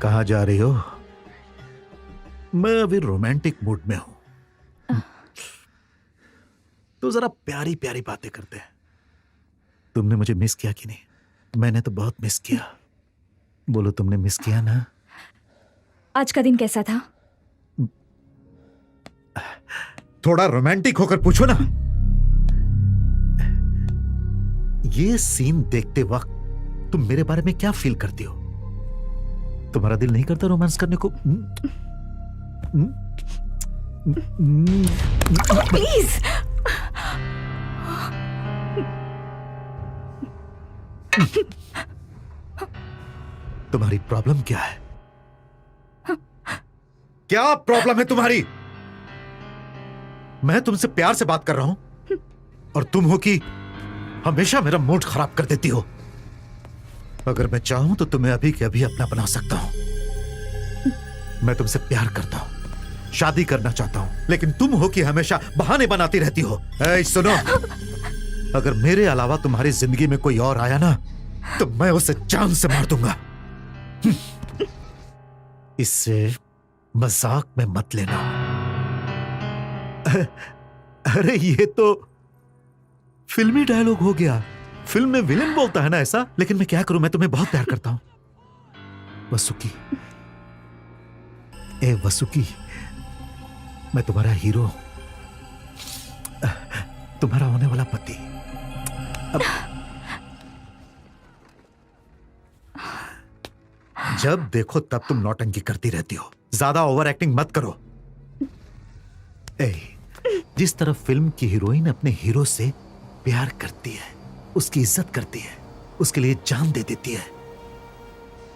कहाँ जा रही हो? मैं अभी रोमांटिक मूड में हूं। तो जरा प्यारी प्यारी बातें करते हैं। तुमने मुझे मिस किया कि नहीं? मैंने तो बहुत मिस किया। बोलो, तुमने मिस किया ना? आज का दिन कैसा था? थोड़ा रोमांटिक होकर पूछो ना। ये सीन देखते वक्त तुम मेरे बारे में क्या फील करती हो? तुम्हारा दिल नहीं करता रोमांस करने को? प्लीज। तुम्हारी प्रॉब्लम क्या है? क्या प्रॉब्लम है तुम्हारी? मैं तुमसे प्यार से बात कर रहा हूं और तुम हो कि हमेशा मेरा मूड खराब कर देती हो। अगर मैं चाहूं तो तुम्हें अभी के अभी अपना बना सकता हूं। मैं तुमसे प्यार करता हूं, शादी करना चाहता हूं, लेकिन तुम हो कि हमेशा बहाने बनाती रहती हो। ऐ सुनो, अगर मेरे अलावा तुम्हारी जिंदगी में कोई और आया ना तो मैं उसे जान से मार दूंगा। इससे मजाक में मत लेना। अरे ये तो फिल्मी डायलॉग हो गया। फिल्म में विलेन बोलता है ना ऐसा, लेकिन मैं क्या करूं, मैं तुम्हें बहुत प्यार करता हूं। वसुकी, ए वसुकी, मैं तुम्हारा हीरो, तुम्हारा होने वाला पति। अब जब देखो तब तुम नौटंकी करती रहती हो। ज्यादा ओवर एक्टिंग मत करो। ए, जिस तरह फिल्म की हीरोइन अपने हीरो से प्यार करती है, उसकी इज्जत करती है, उसके लिए जान दे देती है,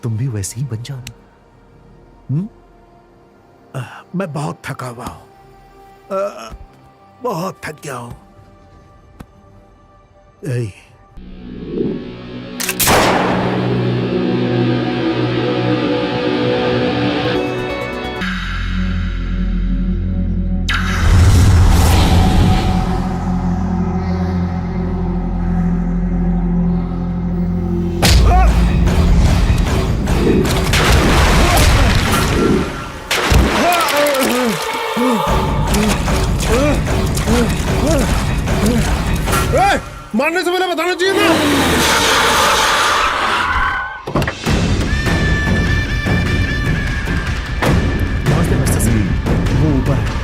तुम भी वैसे ही बन जाओ। मैं बहुत थका हुआ हूं, बहुत थक गया हूं। मारने से पहले बताना चाहिए ना। वो ऊपर है।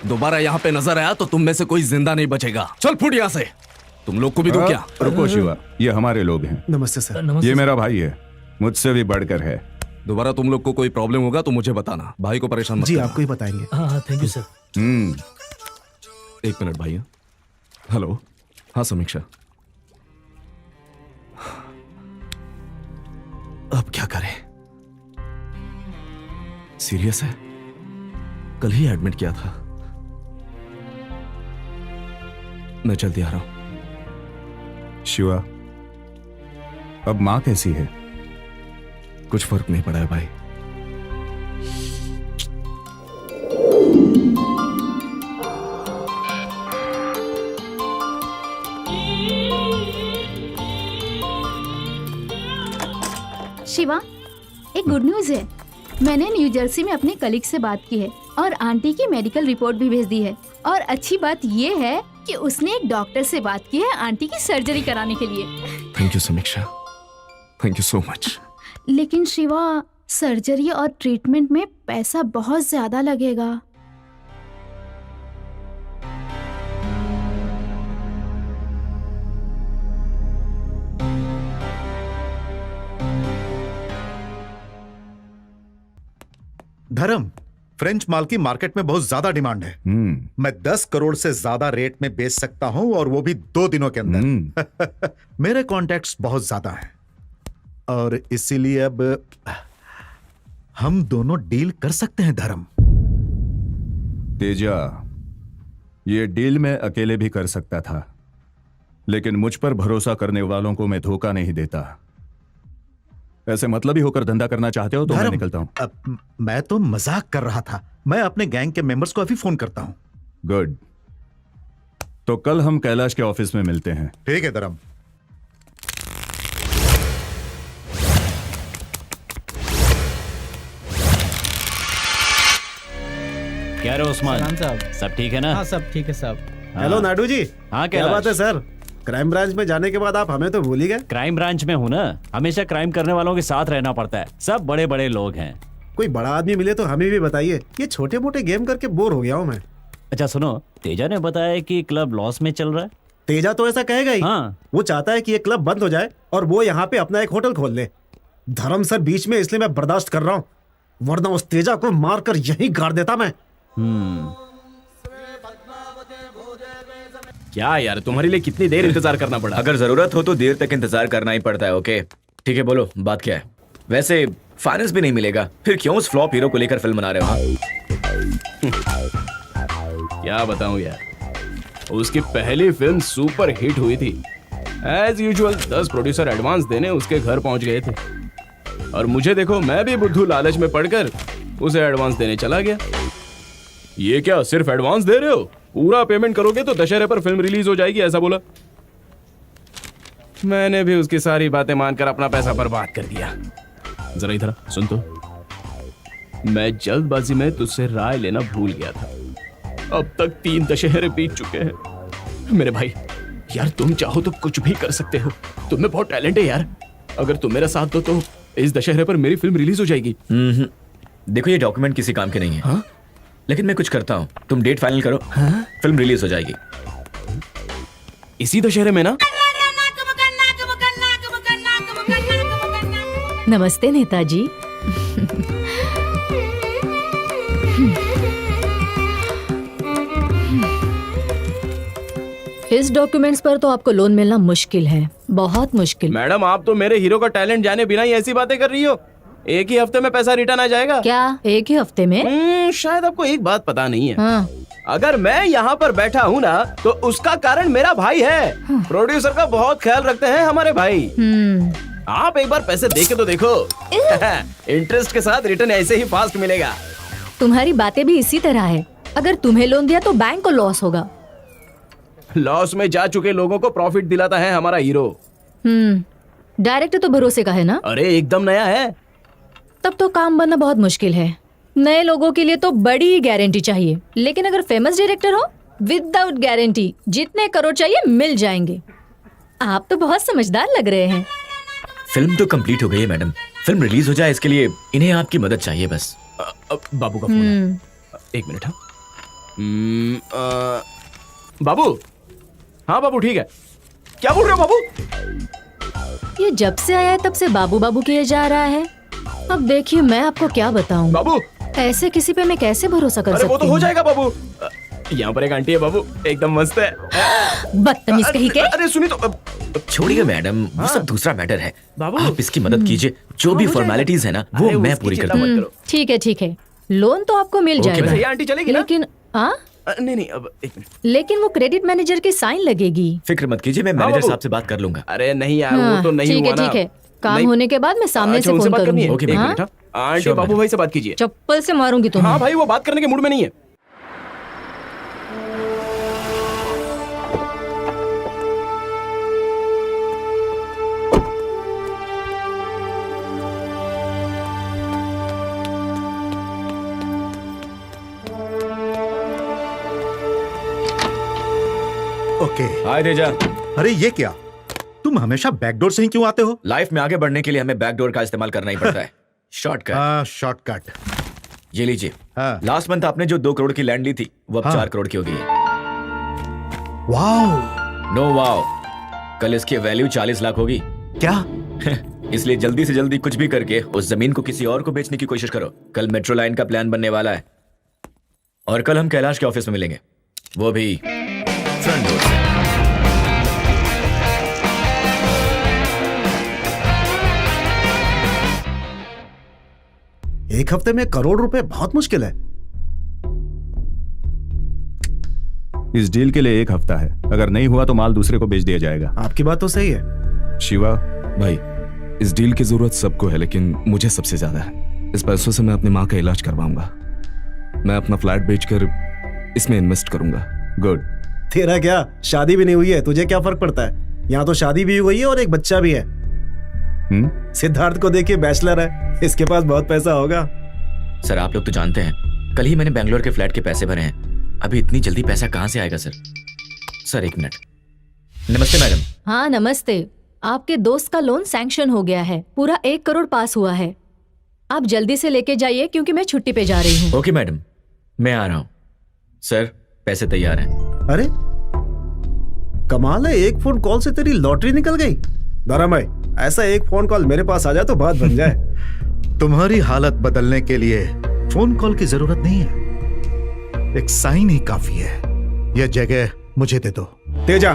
दोबारा यहाँ पे नजर आया तो तुम में से कोई जिंदा नहीं बचेगा। चल फुट यहाँ से। तुम लोग को भी दो क्या? रुको शिवा, ये हमारे लोग हैं। नमस्ते सर। ये मेरा भाई है, मुझसे भी बढ़कर है। दोबारा तुम लोग को कोई प्रॉब्लम होगा तो मुझे बताना। भाई को परेशान मत जी, करना। आपको ही बताएंगे। हाँ थैंक यू सर। एक मिनट भाई। हेलो, हाँ समीक्षा। अब क्या करें? सीरियस है? कल ही एडमिट किया था। मैं जल्दी आ रहा हूं। शिवा, अब माँ कैसी है? कुछ फर्क नहीं पड़ा है भाई। शिवा, एक गुड न्यूज है। मैंने न्यू जर्सी में अपने कलीग से बात की है और आंटी की मेडिकल रिपोर्ट भी भेज दी है। और अच्छी बात ये है कि उसने एक डॉक्टर से बात की है आंटी की सर्जरी कराने के लिए। थैंक यू समीक्षा, थैंक यू सो मच। लेकिन शिवा, सर्जरी और ट्रीटमेंट में पैसा बहुत ज्यादा लगेगा। धर्म, फ्रेंच माल की मार्केट में बहुत ज्यादा डिमांड है। मैं 10 करोड़ से ज्यादा रेट में बेच सकता हूं, और वो भी 2 दिनों के अंदर। मेरे कॉन्टैक्ट्स बहुत ज्यादा हैं, और इसीलिए अब हम दोनों डील कर सकते हैं धर्म। तेजा, ये डील मैं अकेले भी कर सकता था, लेकिन मुझ पर भरोसा करने वालों को मैं धोखा नहीं देता। ऐसे मतलबी होकर धंधा करना चाहते हो तो मैं धर्म, निकलता हूं। मैं तो मजाक कर रहा था। मैं अपने गैंग के मेंबर्स को अभी फोन करता हूं। गुड, तो कल हम कैलाश के ऑफिस में मिलते हैं। ठीक है धर्म। क्या रे उस्मान, सलाम साहब। सब ठीक है ना? हाँ सब ठीक है साहब। हेलो नाडू जी। हाँ, क्या कैलाश? बात है सर? क्राइम ब्रांच में जाने के बाद आप हमें तो भूल ही गए। क्राइम ब्रांच में हूँ ना, हमेशा क्राइम करने वालों के साथ रहना पड़ता है। सब बड़े बड़े लोग हैं। कोई बड़ा आदमी मिले तो हमें भी बताइए। ये छोटे मोटे गेम करके बोर हो गया हूँ मैं। अच्छा सुनो, तेजा ने बताया कि क्लब लॉस में चल रहा है। तेजा तो ऐसा कहेगा ही। हाँ। वो चाहता है कि ये क्लब बंद हो जाए और वो यहाँ पे अपना एक होटल खोल ले। धर्म सर बीच में, इसलिए मैं बर्दाश्त कर रहा हूँ, वरना उस तेजा को मार कर यहीं गाड़ देता मैं। क्या यार, तुम्हारे लिए कितनी देर इंतजार करना पड़ा? अगर जरूरत हो तो देर तक इंतजार करना ही पड़ता है। ओके ठीक है, बोलो बात क्या है? वैसे फाइनेंस भी नहीं मिलेगा, फिर क्यों उस फ्लॉप हीरो को लेकर फिल्म बना रहे हो? क्या बताऊं यार, उसकी पहली फिल्म सुपर हिट हुई थी। एज यूजुअल 10 प्रोड्यूसर एडवांस देने उसके घर पहुंच गए थे, और मुझे देखो, मैं भी बुद्धू लालच में पड़कर उसे एडवांस देने चला गया। ये क्या सिर्फ एडवांस दे रहे हो? पूरा पेमेंट करोगे तो दशहरे पर फिल्म रिलीज हो जाएगी, ऐसा बोला। मैंने भी उसकी सारी बातें मानकर अपना पैसा बर्बाद कर दिया। जरा इधर सुन तो, मैं जल्दबाजी में तुझसे राय लेना भूल गया था। अब तक 3 दशहरे बीत चुके हैं। मेरे भाई यार, तुम चाहो तो कुछ भी कर सकते हो। तुम्हें बहुत टैलेंट है यार। अगर तुम मेरा साथ दो तो इस दशहरे पर मेरी फिल्म रिलीज हो जाएगी। देखो, ये डॉक्यूमेंट किसी काम के नहीं है। हाँ? लेकिन मैं कुछ करता हूँ, तुम डेट फाइनल करो। हाँ? फिल्म रिलीज हो जाएगी इसी दशहरे में ना? नमस्ते नेताजी। इस डॉक्यूमेंट्स पर तो आपको लोन मिलना मुश्किल है, बहुत मुश्किल। मैडम, आप तो मेरे हीरो का टैलेंट जाने बिना ही ऐसी बातें कर रही हो। एक ही हफ्ते में पैसा रिटर्न आ जाएगा। क्या एक ही हफ्ते में? शायद आपको एक बात पता नहीं है। हाँ। अगर मैं यहाँ पर बैठा हूँ ना, तो उसका कारण मेरा भाई है। प्रोड्यूसर का बहुत ख्याल रखते हैं हमारे भाई। आप एक बार पैसे दे के तो देखो। इंटरेस्ट के साथ रिटर्न ऐसे ही फास्ट मिलेगा। तुम्हारी बातें भी इसी तरह है। अगर तुम्हें लोन दिया तो बैंक को लॉस होगा। लॉस में जा चुके लोगों को प्रॉफिट दिलाता है हमारा हीरो। डायरेक्टर तो भरोसे का है ना? अरे एकदम नया है। तब तो काम बनना बहुत मुश्किल है। नए लोगों के लिए तो बड़ी गारंटी चाहिए, लेकिन अगर फेमस डायरेक्टर हो, विदाउट गारंटी जितने करोड़ चाहिए मिल जाएंगे। आप तो बहुत समझदार लग रहे हैं। फिल्म तो कंप्लीट हो गई है मैडम, फिल्म रिलीज हो जाए इसके लिए इन्हें आपकी मदद चाहिए बस। बाबू का फोन है। एक मिनट। हाँ बाबू। हाँ बाबू, ठीक है। क्या बोल रहे हो बाबू? ये जब से आया है तब से बाबू बाबू किए जा रहा है। अब देखिए, मैं आपको क्या बताऊं बाबू। ऐसे किसी पे मैं कैसे भरोसा कर अरे सकती वो तो हो हूँ? जाएगा बाबू। यहाँ पर एक आंटी है बाबू, एकदम मस्त है। बदतमीज कहीं के। अरे सुनी तो। छोड़िए मैडम, वो सब दूसरा मैटर है। बाबू। आप इसकी मदद कीजिए, जो भी फॉर्मेलिटीज है ना वो मैं पूरी कर दूंगा। ठीक है ठीक है, लोन तो आपको मिल जाएगा। ये आंटी चलेगी ना? लेकिन नहीं, अब एक मिनट। लेकिन वो क्रेडिट मैनेजर की साइन लगेगी। फिक्र मत कीजिए, मैं मैनेजर साहब से बात कर लूंगा। अरे नहीं यार, वो तो नहीं ठीक हुआ है ना। ठीक है, काम नहीं। होने के बाद मैं सामने अच्छा, से उनसे फोन बात करनी है? करूंगी। ओके, एक हाँ? मिनट। आंटी बाबू भाई से बात कीजिए। चप्पल से मारूंगी तुम्हें। हाँ भाई, वो बात करने के मूड में नहीं है। ओके। हाय तेजा। अरे ये क्या, तुम हमेशा बैकडोर से ही क्यों आते हो? लाइफ में आगे बढ़ने के लिए हमें बैकडोर का इस्तेमाल करना ही पड़ता है। शॉर्टकट। हाँ, शॉर्टकट। ये लीजिए। हाँ। लास्ट मंथ आपने जो 2 करोड़ की लैंड ली थी वो अब हाँ। 4 करोड़ की हो गई है। वाओ। नो वाओ, कल इसकी वैल्यू 40 लाख होगी। क्या? इसलिए जल्दी से जल्दी कुछ भी करके उस जमीन को किसी और को बेचने की कोशिश करो। कल मेट्रो लाइन का प्लान बनने वाला है और कल हम कैलाश के ऑफिस में मिलेंगे, वो भी फ्रंट डोर से। एक हफ्ते में 1 करोड़ रुपए बहुत मुश्किल है। इस डील के लिए 1 हफ्ता है, अगर नहीं हुआ तो माल दूसरे को बेच दिया जाएगा। आपकी बात तो सही है। शिवा, भाई इस डील की जरूरत सबको है, लेकिन मुझे सबसे ज्यादा है। इस पैसों से मैं अपनी माँ का इलाज करवाऊंगा। मैं अपना फ्लैट बेचकर इसमें इन्वेस्ट करूंगा। गुड। तेरा क्या, शादी भी नहीं हुई है, तुझे क्या फर्क पड़ता है? यहाँ तो शादी भी हुई है और एक बच्चा भी है। सिद्धार्थ को देखिए, बैचलर है, इसके पास बहुत पैसा होगा। सर आप लोग तो जानते हैं, कल ही मैंने बेंगलोर के फ्लैट के पैसे भरे हैं। अभी इतनी जल्दी पैसा कहाँ से आएगा सर? Sir 1 minute. नमस्ते मैडम। हाँ नमस्ते। आपके दोस्त का लोन सैंक्शन हो गया है, पूरा 1 करोड़ पास हुआ है। आप जल्दी से लेके जाइए क्योंकि मैं छुट्टी पे जा रही हूँ। ओके मैडम, मैं आ रहा हूँ। सर पैसे तैयार हैं। अरे कमाल है, एक फोन कॉल से तेरी लॉटरी निकल गई। धर्म भाई, ऐसा एक फोन कॉल मेरे पास आ जाए तो बात बन जाए। तुम्हारी हालत बदलने के लिए फोन कॉल की जरूरत नहीं है, एक साइन ही काफी है। यह जगह मुझे दे दो। तेजा,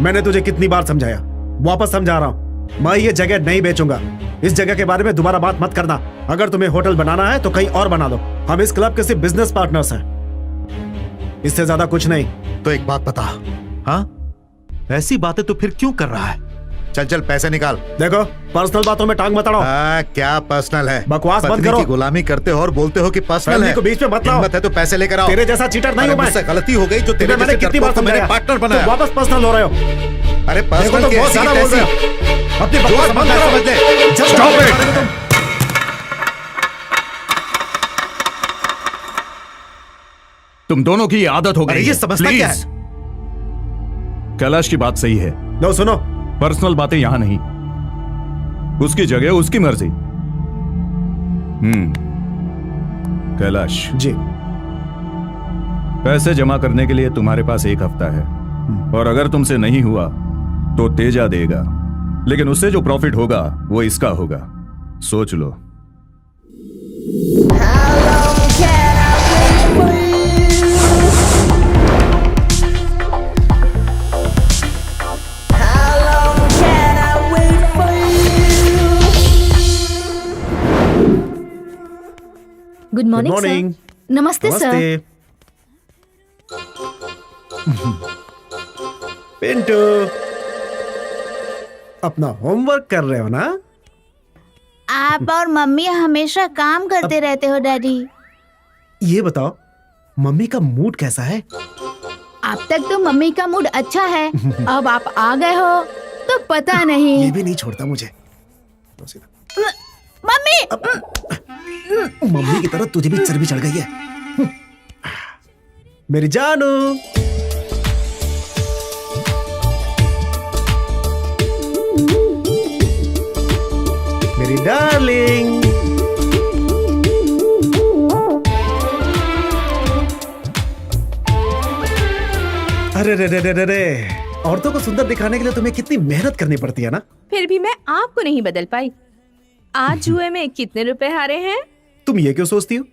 मैंने तुझे कितनी बार समझाया, वापस समझा रहा हूँ, मैं ये जगह नहीं बेचूंगा। इस जगह के बारे में दोबारा बात मत करना। अगर तुम्हें होटल बनाना है तो कहीं और बना लो। हम इस क्लब के सिर्फ बिजनेस पार्टनर्स हैं, इससे ज्यादा कुछ नहीं। तो एक बात बता, हाँ ऐसी बातें तो फिर क्यों कर रहा है? चल चल पैसे निकाल। देखो, पर्सनल बातों में टांग मत अड़ाओ। क्या पर्सनल है? बकवास बंद पत्नी करो। की गुलामी करते हो और बोलते हो कि पर्सनल फैमिली है। को बीच में मत लाओ। हिम्मत है तो पैसे लेकर आओ। तेरे जैसा चीटर नहीं हूं मैं। मुझसे गलती हो गई जो तेरे मैंने कितनी बार समझाया, पार्टनर बनाया। तुम वापस पर्सनल हो रहे हो। अरे देखो पर्सनल तो की बहुत ऐसी ज्यादा बोल रहे हो। तैसी। अपनी जो बकवास समझ बंद करो। समझ ले। जब Stop बकवास it! करोगे तुम। तुम दोनों की आदत हो गई अरे ये है। समझता क्या Please! कैलाश की बात सही है, लो सुनो, पर्सनल बातें यहां नहीं। उसकी जगह उसकी मर्जी। कैलाश जी पैसे जमा करने के लिए तुम्हारे पास 1 हफ्ता है, और अगर तुमसे नहीं हुआ तो तेजा देगा, लेकिन उससे जो प्रॉफिट होगा वो इसका होगा। सोच लो। Good morning morning. सर। नमस्ते सर। पिंटू, अपना होमवर्क कर रहे हो ना? आप और मम्मी हमेशा काम करते रहते हो डैडी। ये बताओ, मम्मी का मूड कैसा है? अब तक तो मम्मी का मूड अच्छा है, अब आप आ गए हो तो पता नहीं। ये भी नहीं छोड़ता मुझे। मम्मी मम्मी की तरह तुझे भी चर्बी चढ़ गई है। मेरी जानू, मेरी डार्लिंग। अरे रे रे रे रे रे, औरतों को सुंदर दिखाने के लिए तुम्हें कितनी मेहनत करनी पड़ती है ना। फिर भी मैं आपको नहीं बदल पाई। आज जुए में कितने रुपए हारे हैं? तुम ये क्यों सोचती हो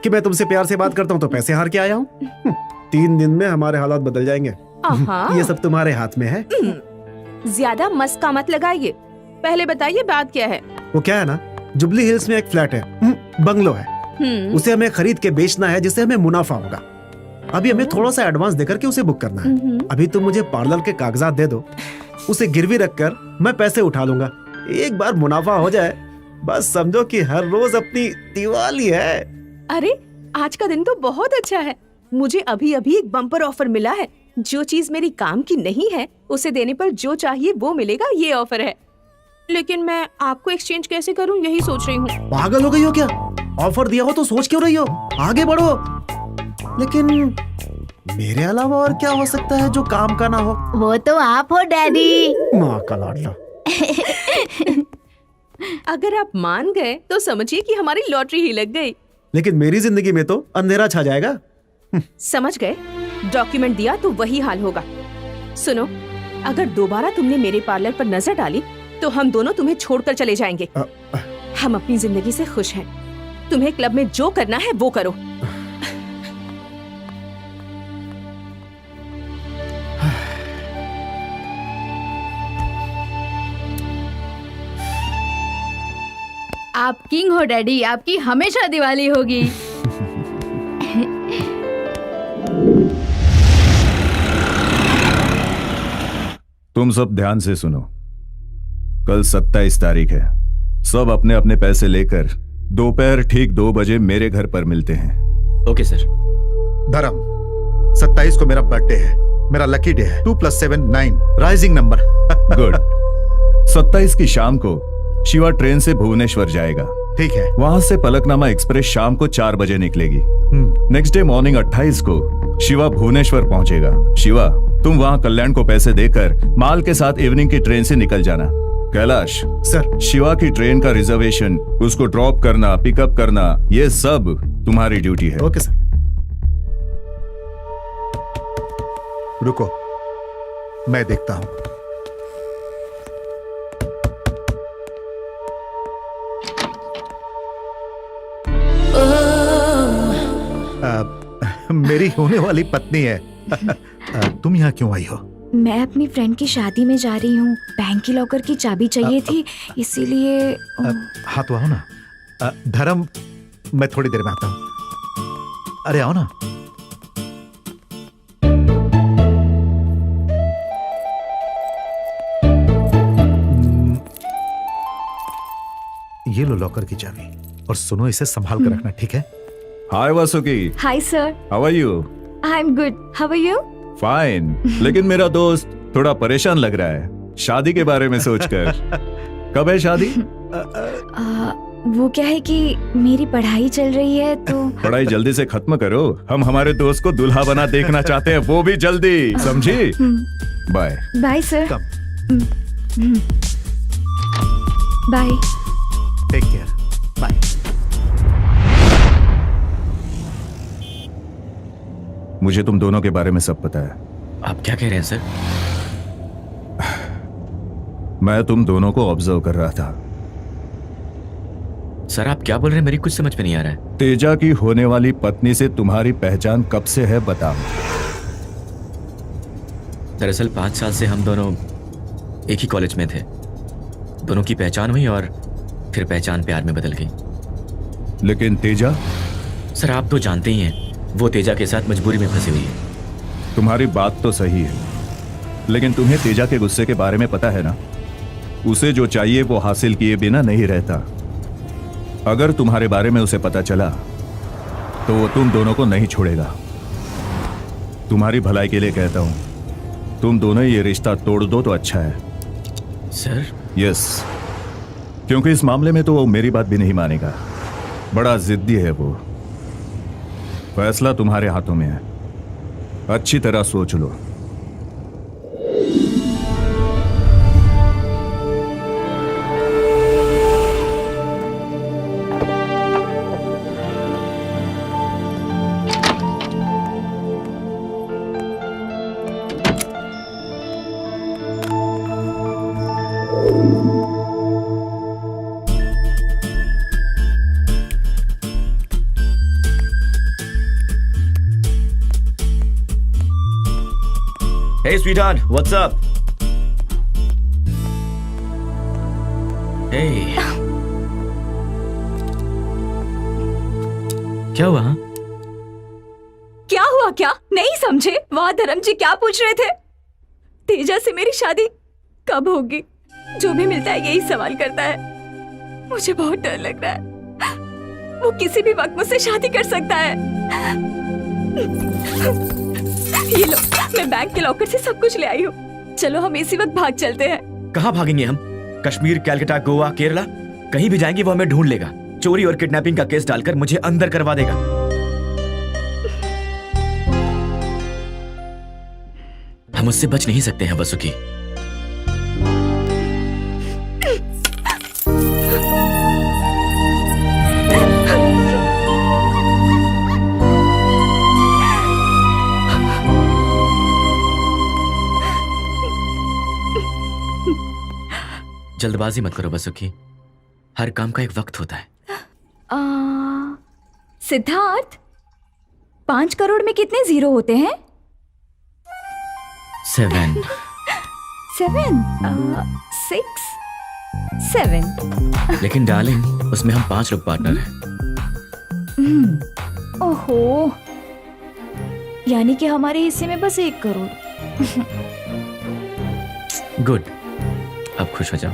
कि मैं तुमसे प्यार से बात करता हूँ तो पैसे हार के आया हूँ? 3 दिन में हमारे हालात बदल जाएंगे। ये सब तुम्हारे हाथ में है। ज्यादा मस्का मत लगाइए, पहले बताइए बात क्या है? वो क्या है ना, जुबली हिल्स में एक फ्लैट है, बंगलो है, उसे हमें खरीद के बेचना है जिससे हमें मुनाफा होगा। अभी हमें थोड़ा सा एडवांस देकर के उसे बुक करना है। अभी तुम मुझे पार्लर के कागजात दे दो, उसे गिरवी रखकर मैं पैसे उठा लूंगा। एक बार मुनाफा हो जाए, बस समझो कि हर रोज अपनी दिवाली है। अरे आज का दिन तो बहुत अच्छा है। मुझे अभी अभी एक बम्पर ऑफर मिला है। जो चीज मेरी काम की नहीं है उसे देने पर जो चाहिए वो मिलेगा, ये ऑफर है। लेकिन मैं आपको एक्सचेंज कैसे करूं यही सोच रही हूँ। पागल हो गई हो क्या? ऑफर दिया हो तो सोच क्यों रही हो? आगे बढ़ो। लेकिन मेरे अलावा और क्या हो सकता है जो काम का ना हो? वो तो आप हो डैडी। माँ का लाडला। अगर आप मान गए तो समझिए कि हमारी लॉटरी ही लग गई। लेकिन मेरी जिंदगी में तो अंधेरा छा जाएगा। समझ गए? डॉक्यूमेंट दिया तो वही हाल होगा। सुनो, अगर दोबारा तुमने मेरे पार्लर पर नजर डाली तो हम दोनों तुम्हें छोड़कर चले जाएंगे। हम अपनी जिंदगी से खुश हैं। तुम्हें क्लब में जो करना है वो करो। आप किंग हो डैडी, आपकी हमेशा दिवाली होगी। तुम सब ध्यान से सुनो। कल 27 तारीख है। सब अपने अपने पैसे लेकर दोपहर ठीक 2 बजे मेरे घर पर मिलते हैं। Okay sir. धर्म, 27 को मेरा बर्थडे है। मेरा लकी डे है। 2 + 7 9 राइजिंग नंबर। गुड। 27 की शाम को शिवा ट्रेन से भुवनेश्वर जाएगा। ठीक है। वहां से पलकनामा एक्सप्रेस शाम को 4 बजे निकलेगी। नेक्स्ट डे मॉर्निंग 28 को शिवा भुवनेश्वर पहुंचेगा। शिवा, तुम वहां कल्याण को पैसे देकर माल के साथ इवनिंग की ट्रेन से निकल जाना। कैलाश सर, शिवा की ट्रेन का रिजर्वेशन, उसको ड्रॉप करना, पिकअप करना, ये सब तुम्हारी ड्यूटी है। Okay sir. रुको, मैं देखता हूं। मेरी होने वाली पत्नी है। तुम यहाँ क्यों आई हो? मैं अपनी फ्रेंड की शादी में जा रही हूँ। बैंक की लॉकर की चाबी चाहिए थी, इसीलिए। हाँ तो आओ ना। धर्म, मैं थोड़ी देर में आता हूँ। अरे आओ ना। ये लो लॉकर की चाबी, और सुनो, इसे संभाल कर रखना, ठीक है? Hi Vasuki. Hi sir. How are you? I am good, how are you? Fine. लेकिन मेरा दोस्त थोड़ा परेशान लग रहा है शादी के बारे में सोचकर। कब है शादी? वो क्या है कि मेरी पढ़ाई चल रही है, तो पढ़ाई जल्दी से खत्म करो। हम हमारे दोस्त को दूल्हा बना देखना चाहते हैं, वो भी जल्दी, समझी? Bye. Bye sir. Bye. Take care. Bye. मुझे तुम दोनों के बारे में सब पता है। आप क्या कह रहे हैं सर? मैं तुम दोनों को ऑब्जर्व कर रहा था। सर आप क्या बोल रहे हैं? मेरी कुछ समझ में नहीं आ रहा है। तेजा की होने वाली पत्नी से तुम्हारी पहचान कब से है, बताओ। दरअसल 5 साल से हम दोनों एक ही कॉलेज में थे। दोनों की पहचान हुई और फिर पहचान प्यार में बदल गई। लेकिन तेजा? सर आप तो जानते ही हैं, वो तेजा के साथ मजबूरी में फंसी हुई है। तुम्हारी बात तो सही है, लेकिन तुम्हें तेजा के गुस्से के बारे में पता है ना? उसे जो चाहिए वो हासिल किए बिना नहीं रहता। अगर तुम्हारे बारे में उसे पता चला तो वो तुम दोनों को नहीं छोड़ेगा। तुम्हारी भलाई के लिए कहता हूं, तुम दोनों ये रिश्ता तोड़ दो तो अच्छा है। सर? यस, क्योंकि इस मामले में तो वो मेरी बात भी नहीं मानेगा। बड़ा जिद्दी है वो। फैसला तुम्हारे हाथों में है, अच्छी तरह सोच लो। Hey sweetheart, what's up? Hey. क्या हुआ? हाँ? क्या हुआ? क्या नहीं समझे? वहाँ धर्म जी क्या पूछ रहे थे? तेजा से मेरी शादी कब होगी? जो भी मिलता है यही सवाल करता है। मुझे बहुत डर लग रहा है। वो किसी भी वक्त मुझसे शादी कर सकता है। ये लो, मैं बैंक के लॉकर से सब कुछ ले आई हूँ। चलो हम इसी वक्त भाग चलते हैं। कहाँ भागेंगे हम? कश्मीर, कैलकाटा, गोवा, केरला, कहीं भी जाएंगे वो हमें ढूंढ लेगा। चोरी और किडनैपिंग का केस डालकर मुझे अंदर करवा देगा। हम उससे बच नहीं सकते हैं वसुकी। जल्दबाजी मत करो वसुकी, हर काम का एक वक्त होता है। सिद्धार्थ, 5 करोड़ में कितने जीरो होते हैं? 7। 7, 6, 7। लेकिन डार्लिंग, उसमें हम 5 लोग पार्टनर हैं। ओहो, यानी कि हमारे हिस्से में बस 1 करोड़। गुड, अब खुश हो जाओ।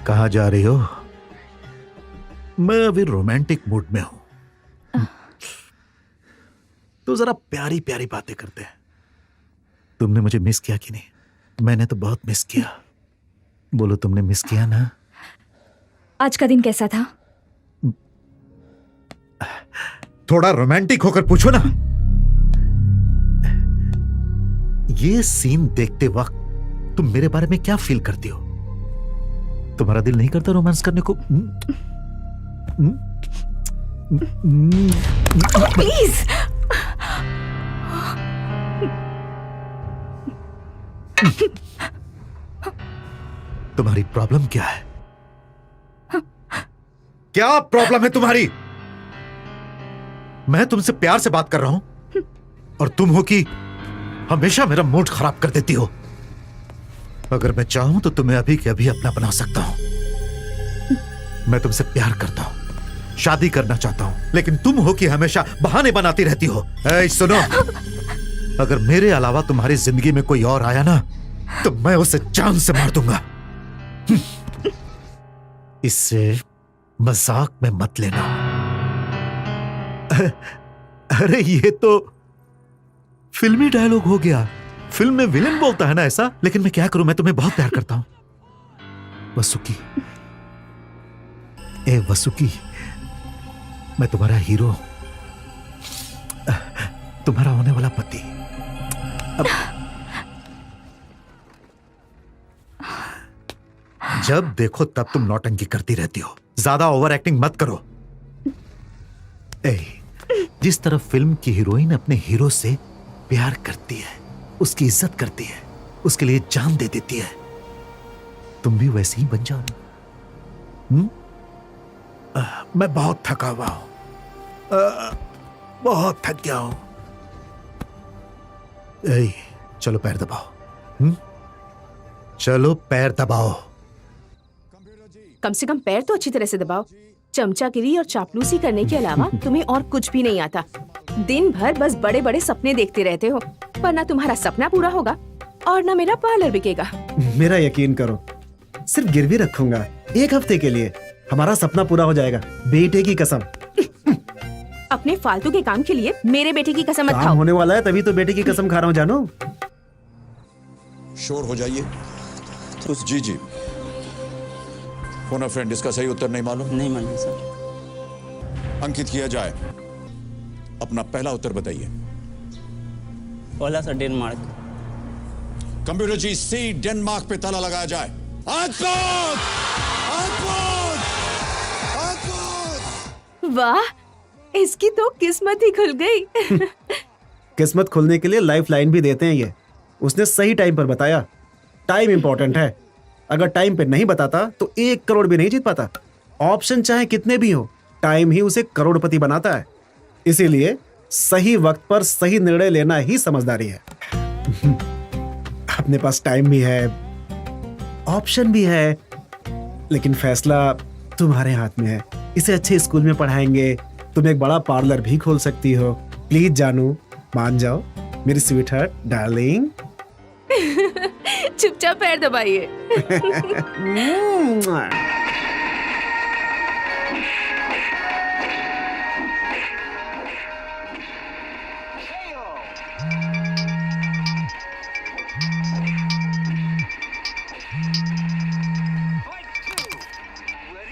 कहाँ जा रही हो? मैं अभी रोमांटिक मूड में हूं, तो जरा प्यारी प्यारी बातें करते हैं। तुमने मुझे मिस किया कि नहीं? मैंने तो बहुत मिस किया। बोलो, तुमने मिस किया ना? आज का दिन कैसा था? थोड़ा रोमांटिक होकर पूछो ना। ये सीन देखते वक्त तुम मेरे बारे में क्या फील करती हो? तुम्हारा दिल नहीं करता रोमांस करने को? प्लीज। तुम्हारी प्रॉब्लम क्या है? क्या प्रॉब्लम है तुम्हारी? मैं तुमसे प्यार से बात कर रहा हूं और तुम हो कि हमेशा मेरा मूड खराब कर देती हो। अगर मैं चाहूं तो तुम्हें अभी के अभी अपना बना सकता हूं। मैं तुमसे प्यार करता हूं, शादी करना चाहता हूं, लेकिन तुम हो कि हमेशा बहाने बनाती रहती हो। ऐ सुनो, अगर मेरे अलावा तुम्हारी जिंदगी में कोई और आया ना, तो मैं उसे जान से मार दूंगा। इससे मजाक में मत लेना। अरे ये तो फिल्मी डायलॉग हो गया। फिल्म में विलेन बोलता है ना ऐसा, लेकिन मैं क्या करूं, मैं तुम्हें बहुत प्यार करता हूं। वसुकी, ए वसुकी, मैं तुम्हारा हीरो, तुम्हारा होने वाला पति। अब जब देखो तब तुम नौटंकी करती रहती हो। ज्यादा ओवर एक्टिंग मत करो। जिस तरह फिल्म की हीरोइन अपने हीरो से प्यार करती है, उसकी इज्जत करती है, उसके लिए जान दे देती है, तुम भी वैसे ही बन जाओ ना। मैं बहुत थका हुआ हूं, बहुत थक गया हूं। चलो पैर दबाओ। चलो पैर दबाओ। कम से कम पैर तो अच्छी तरह से दबाओ। चमचागिरी और चापलूसी करने के अलावा तुम्हें और कुछ भी नहीं आता। दिन भर बस बड़े बड़े सपने देखते रहते हो, पर ना तुम्हारा सपना पूरा होगा और ना मेरा पार्लर बिकेगा। मेरा यकीन करो, सिर्फ गिरवी रखूंगा 1 हफ्ते के लिए, हमारा सपना पूरा हो जाएगा। बेटे की कसम। अपने फालतू के काम के लिए मेरे बेटे की कसम मत काम खाओ। होने वाला है, तभी तो बेटे की कसम खा रहा हूँ। जानो, शोर हो जाइए। जी जी, फोन अ फ्रेंड, इसका सही उत्तर नहीं मालूम? नहीं मालूम सर। अंकित किया जाए। अपना पहला उत्तर बताइए। पहला सर डेनमार्क। कंप्यूटर जी, सी डेनमार्क पे ताला लगाया जाए। वाह, इसकी तो किस्मत ही खुल गई। किस्मत खुलने के लिए लाइफ लाइन भी देते हैं ये। उसने सही टाइम पर बताया। टाइम इंपॉर्टेंट है। अगर टाइम पे नहीं बताता तो 1 करोड़ भी नहीं जीत पाता। ऑप्शन चाहे कितने भी हो, टाइम ही उसे करोड़पति बनाता है। इसीलिए सही वक्त पर सही निर्णय लेना ही समझदारी है। अपने पास टाइम भी है, ऑप्शन भी है, लेकिन फैसला तुम्हारे हाथ में है। इसे अच्छे स्कूल में पढ़ाएंगे, तुम एक बड़ा पार्लर भी खोल सकती हो। प्लीज जानू, मान जाओ मेरी स्वीट हार्ट डार्लिंग। चुपचाप पैर दबाइए।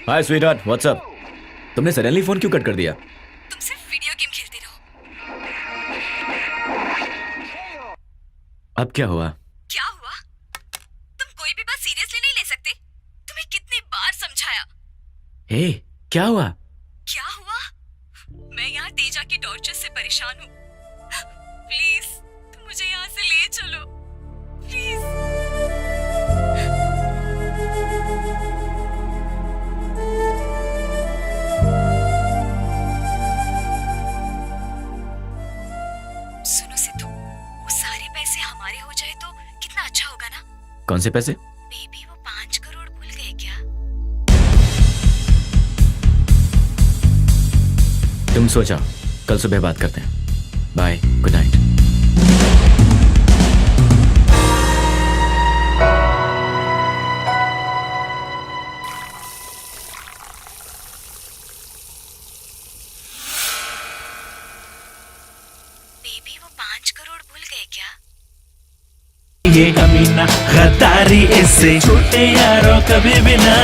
हाय स्वीटहार्ट, व्हाट्सअप? तुमने सडनली फोन क्यों कट कर दिया? तुम सिर्फ वीडियो गेम खेलते रहो। अब क्या हुआ? क्या हुआ? तुम कोई भी बात सीरियसली नहीं ले सकते? तुम्हें कितनी बार समझाया। हे, क्या हुआ? क्या हुआ? मैं यहाँ तेजा की टॉर्चर से परेशान हूँ। प्लीज तुम मुझे यहाँ से ले चलो, प्लीज। सुनो सिद्धू, वो सारे पैसे हमारे हो जाए तो कितना अच्छा होगा ना? कौन से पैसे? बेबी वो 5 करोड़ भूल गए क्या? तुम सोचा, कल सुबह बात करते हैं। Bye, good night. बेबी वो 5 करोड़ भूल गए क्या? ये कमीना गद्दारी इससे छूटे यारों कभी भी ना।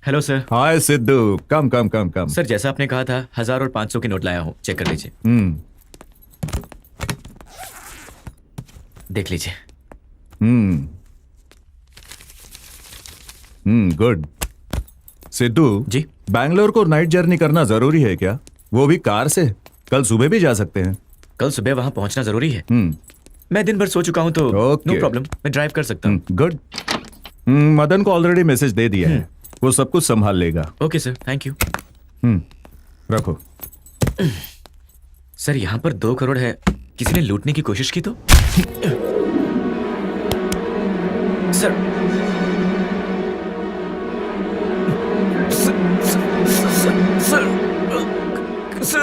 Hello sir. Hi Sidhu, come come come come. Sir, जैसा आपने कहा था, 1000 और 500 के नोट लाया हूँ, चेक कर लीजिए। देख लीजिए। गुड। सिद्धू जी, बैंगलोर को नाइट जर्नी करना जरूरी है क्या? वो भी कार से? कल सुबह भी जा सकते हैं। कल सुबह वहां पहुंचना जरूरी है। मैं दिन भर सो चुका हूं तो नो प्रॉब्लम, मैं ड्राइव कर सकता हूं। गुड। मदन को ऑलरेडी मैसेज दे दिया है, वो सब कुछ संभाल लेगा। Okay sir, thank you. रखो। सर, यहाँ पर 2 करोड़ है, किसी ने लूटने की कोशिश की तो? सर,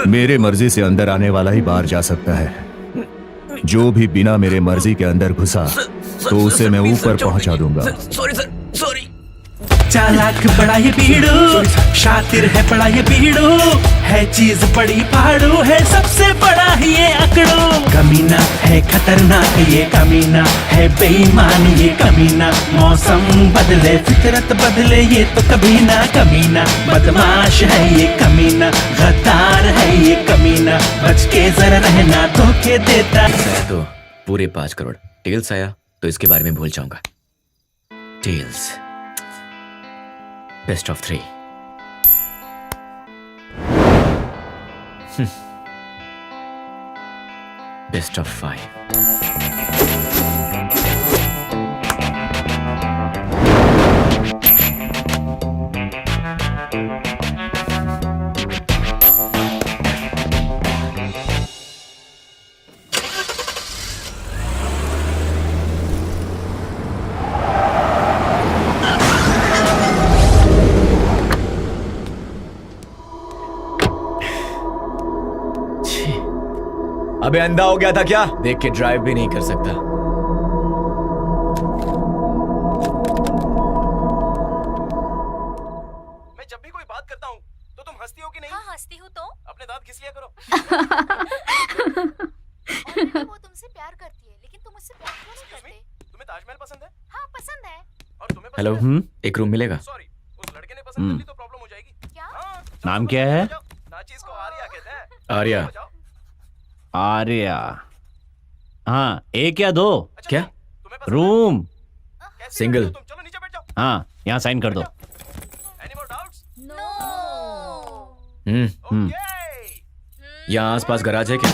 मेरे मर्जी से अंदर आने वाला ही बाहर जा सकता है। जो भी बिना मेरे मर्जी के अंदर घुसा तो उसे मैं ऊपर पहुंचा दूंगा। Sorry sir, sorry. चालाक बड़ा ये पीड़ू, शातिर है बड़ा ये पीड़ू, है चीज बड़ी पहाड़ू, है सबसे बड़ा ही ये अकड़ू। कमीना है खतरनाक ये कमीना, है बेईमान ये कमीना। मौसम बदले फितरत बदले ये तो कभी ना कमीना। बदमाश है ये कमीना, गद्दार है ये कमीना, बच के जरा रहना धोखे देता। तो पूरे 5 करोड़। टेल्स आया तो इसके बारे में भूल जाऊंगा। Tails best of 3। Best of 5। अबे अंधा हो गया था क्या? देख के ड्राइव भी नहीं कर सकता। मैं जब भी कोई बात करता हूँ तो तुम हंसती हो कि नहीं? हाँ, हंसती हूँ तो। अपने दांत घिस लिया करो। वो तुमसे प्यार करती है, लेकिन तुम उससे प्यार क्यों नहीं करते? तुम्हें ताजमहल पसंद है? हाँ, पसंद है। और तुम्हें हेलो, एक रूम मिलेगा? सॉरी, उस लड़के ने पसंद कर ली तो प्रॉब्लम हो जाएगी। क्या? नाम क्या है? नाचीज को आर्या कहते हैं। आर्या। आर्या। हाँ, 1 या 2? क्या? Room single. हाँ, यहाँ साइन कर दो। Any more doubts? No. यहाँ आसपास गराज है क्या?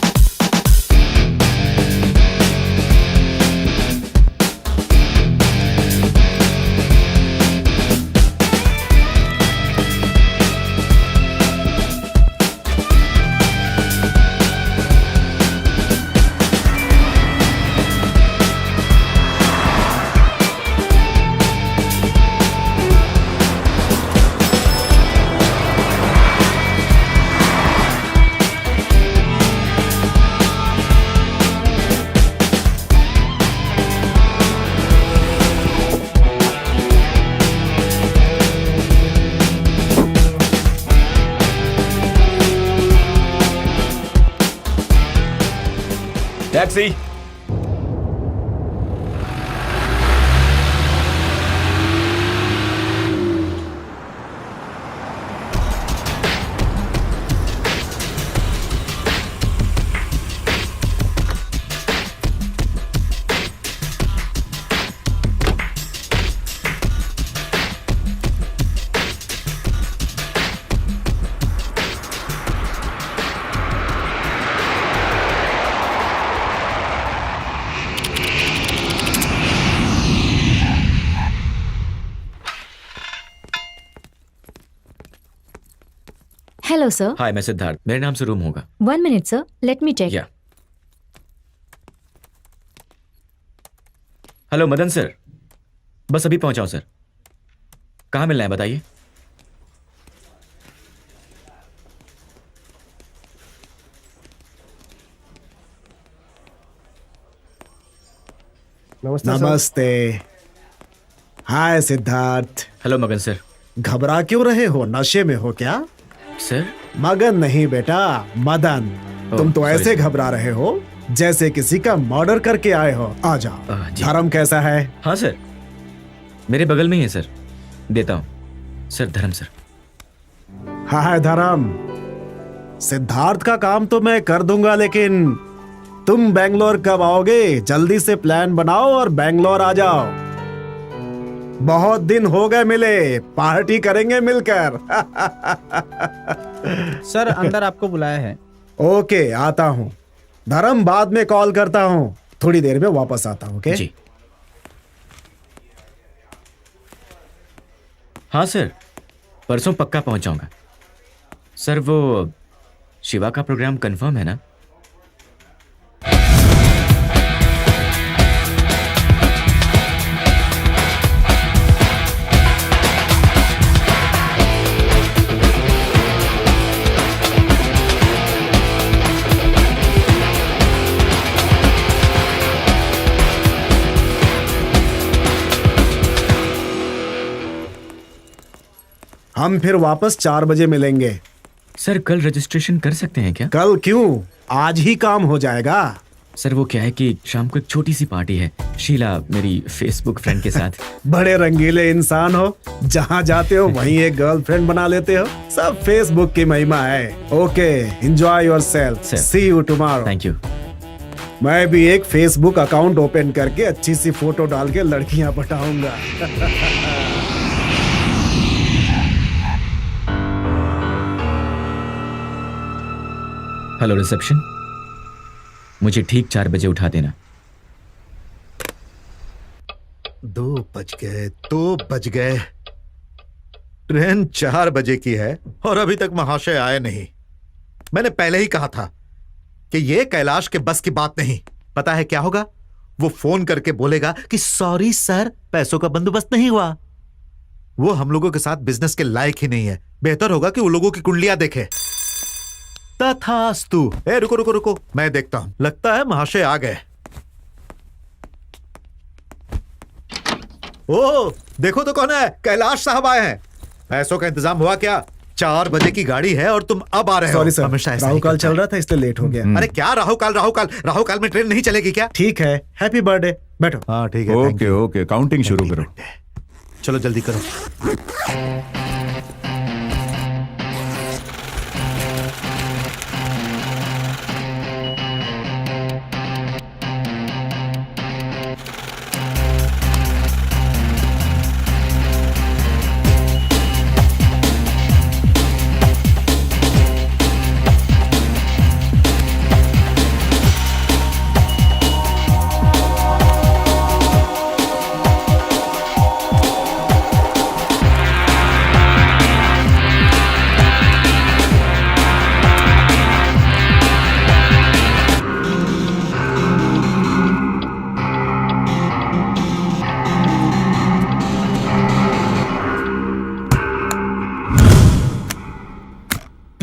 टैक्सी। Hello sir. हाय, मैं सिद्धार्थ, मेरे नाम से रूम होगा। 1 minute sir, let me check. या हेलो मदन सर, बस अभी पहुंचा हूं सर। कहाँ मिलना है बताइए। नमस्ते। हाय सिद्धार्थ। हेलो मगन सर। घबरा क्यों रहे हो? नशे में हो क्या? सर मगन नहीं बेटा, मदन। तुम तो sorry, ऐसे sir. घबरा रहे हो जैसे किसी का मर्डर करके आए हो। आ जाओ। धर्म कैसा है? हाँ सर, मेरे बगल में ही है सर, देता हूँ सर। धर्म सर। हाँ धर्म। सिद्धार्थ का काम तो मैं कर दूंगा, लेकिन तुम बेंगलोर कब आओगे? जल्दी से प्लान बनाओ और बेंगलोर आ जाओ। बहुत दिन हो गए मिले, पार्टी करेंगे मिलकर। सर अंदर आपको बुलाया है। ओके, आता हूँ। धर्म, बाद में कॉल करता हूँ, थोड़ी देर में वापस आता हूँ। ओके जी। हाँ सर, परसों पक्का पहुंच जाऊंगा। सर वो शिवा का प्रोग्राम कंफर्म है ना? हम फिर वापस 4 बजे मिलेंगे। सर कल रजिस्ट्रेशन कर सकते हैं क्या? कल क्यों, आज ही काम हो जाएगा। सर वो क्या है कि शाम को एक छोटी सी पार्टी है, शीला मेरी फेसबुक फ्रेंड के साथ। बड़े रंगीले इंसान हो, जहाँ जाते हो वहीं एक गर्लफ्रेंड बना लेते हो। सब फेसबुक की महिमा है। Okay, enjoy yourself, see you tomorrow. Thank you. मैं भी एक फेसबुक अकाउंट ओपन करके अच्छी सी फोटो डाल के लड़कियां पटाऊंगा। हेलो रिसेप्शन, मुझे ठीक 4 बजे उठा देना। 2 बज गए, 2 बज गए। ट्रेन 4 बजे की है और अभी तक महाशय आए नहीं। मैंने पहले ही कहा था कि ये कैलाश के बस की बात नहीं। पता है क्या होगा? वो फोन करके बोलेगा कि सॉरी सर, पैसों का बंदोबस्त नहीं हुआ। वो हम लोगों के साथ बिजनेस के लायक ही नहीं है। बेहतर होगा कि वो लोगों की कुंडलियां देखे। तथास्तु। ए रुको रुको रुको, मैं देखता हूं। लगता है महाशय आ गए। ओ देखो तो कौन है, कैलाश साहब आए हैं। पैसों का इंतजाम हुआ क्या? 4 बजे की गाड़ी है और तुम अब आ रहे हो। सॉरी सर, हमेशा ऐसा राहु ही काल करता चल रहा था इसलिए लेट हो गया। अरे क्या राहु काल? राहु काल में ट्रेन नहीं चलेगी क्या? ठीक है, हैप्पी बर्थडे। बैठो। हाँ ठीक है। ओके ओके, काउंटिंग शुरू करो। चलो जल्दी करो।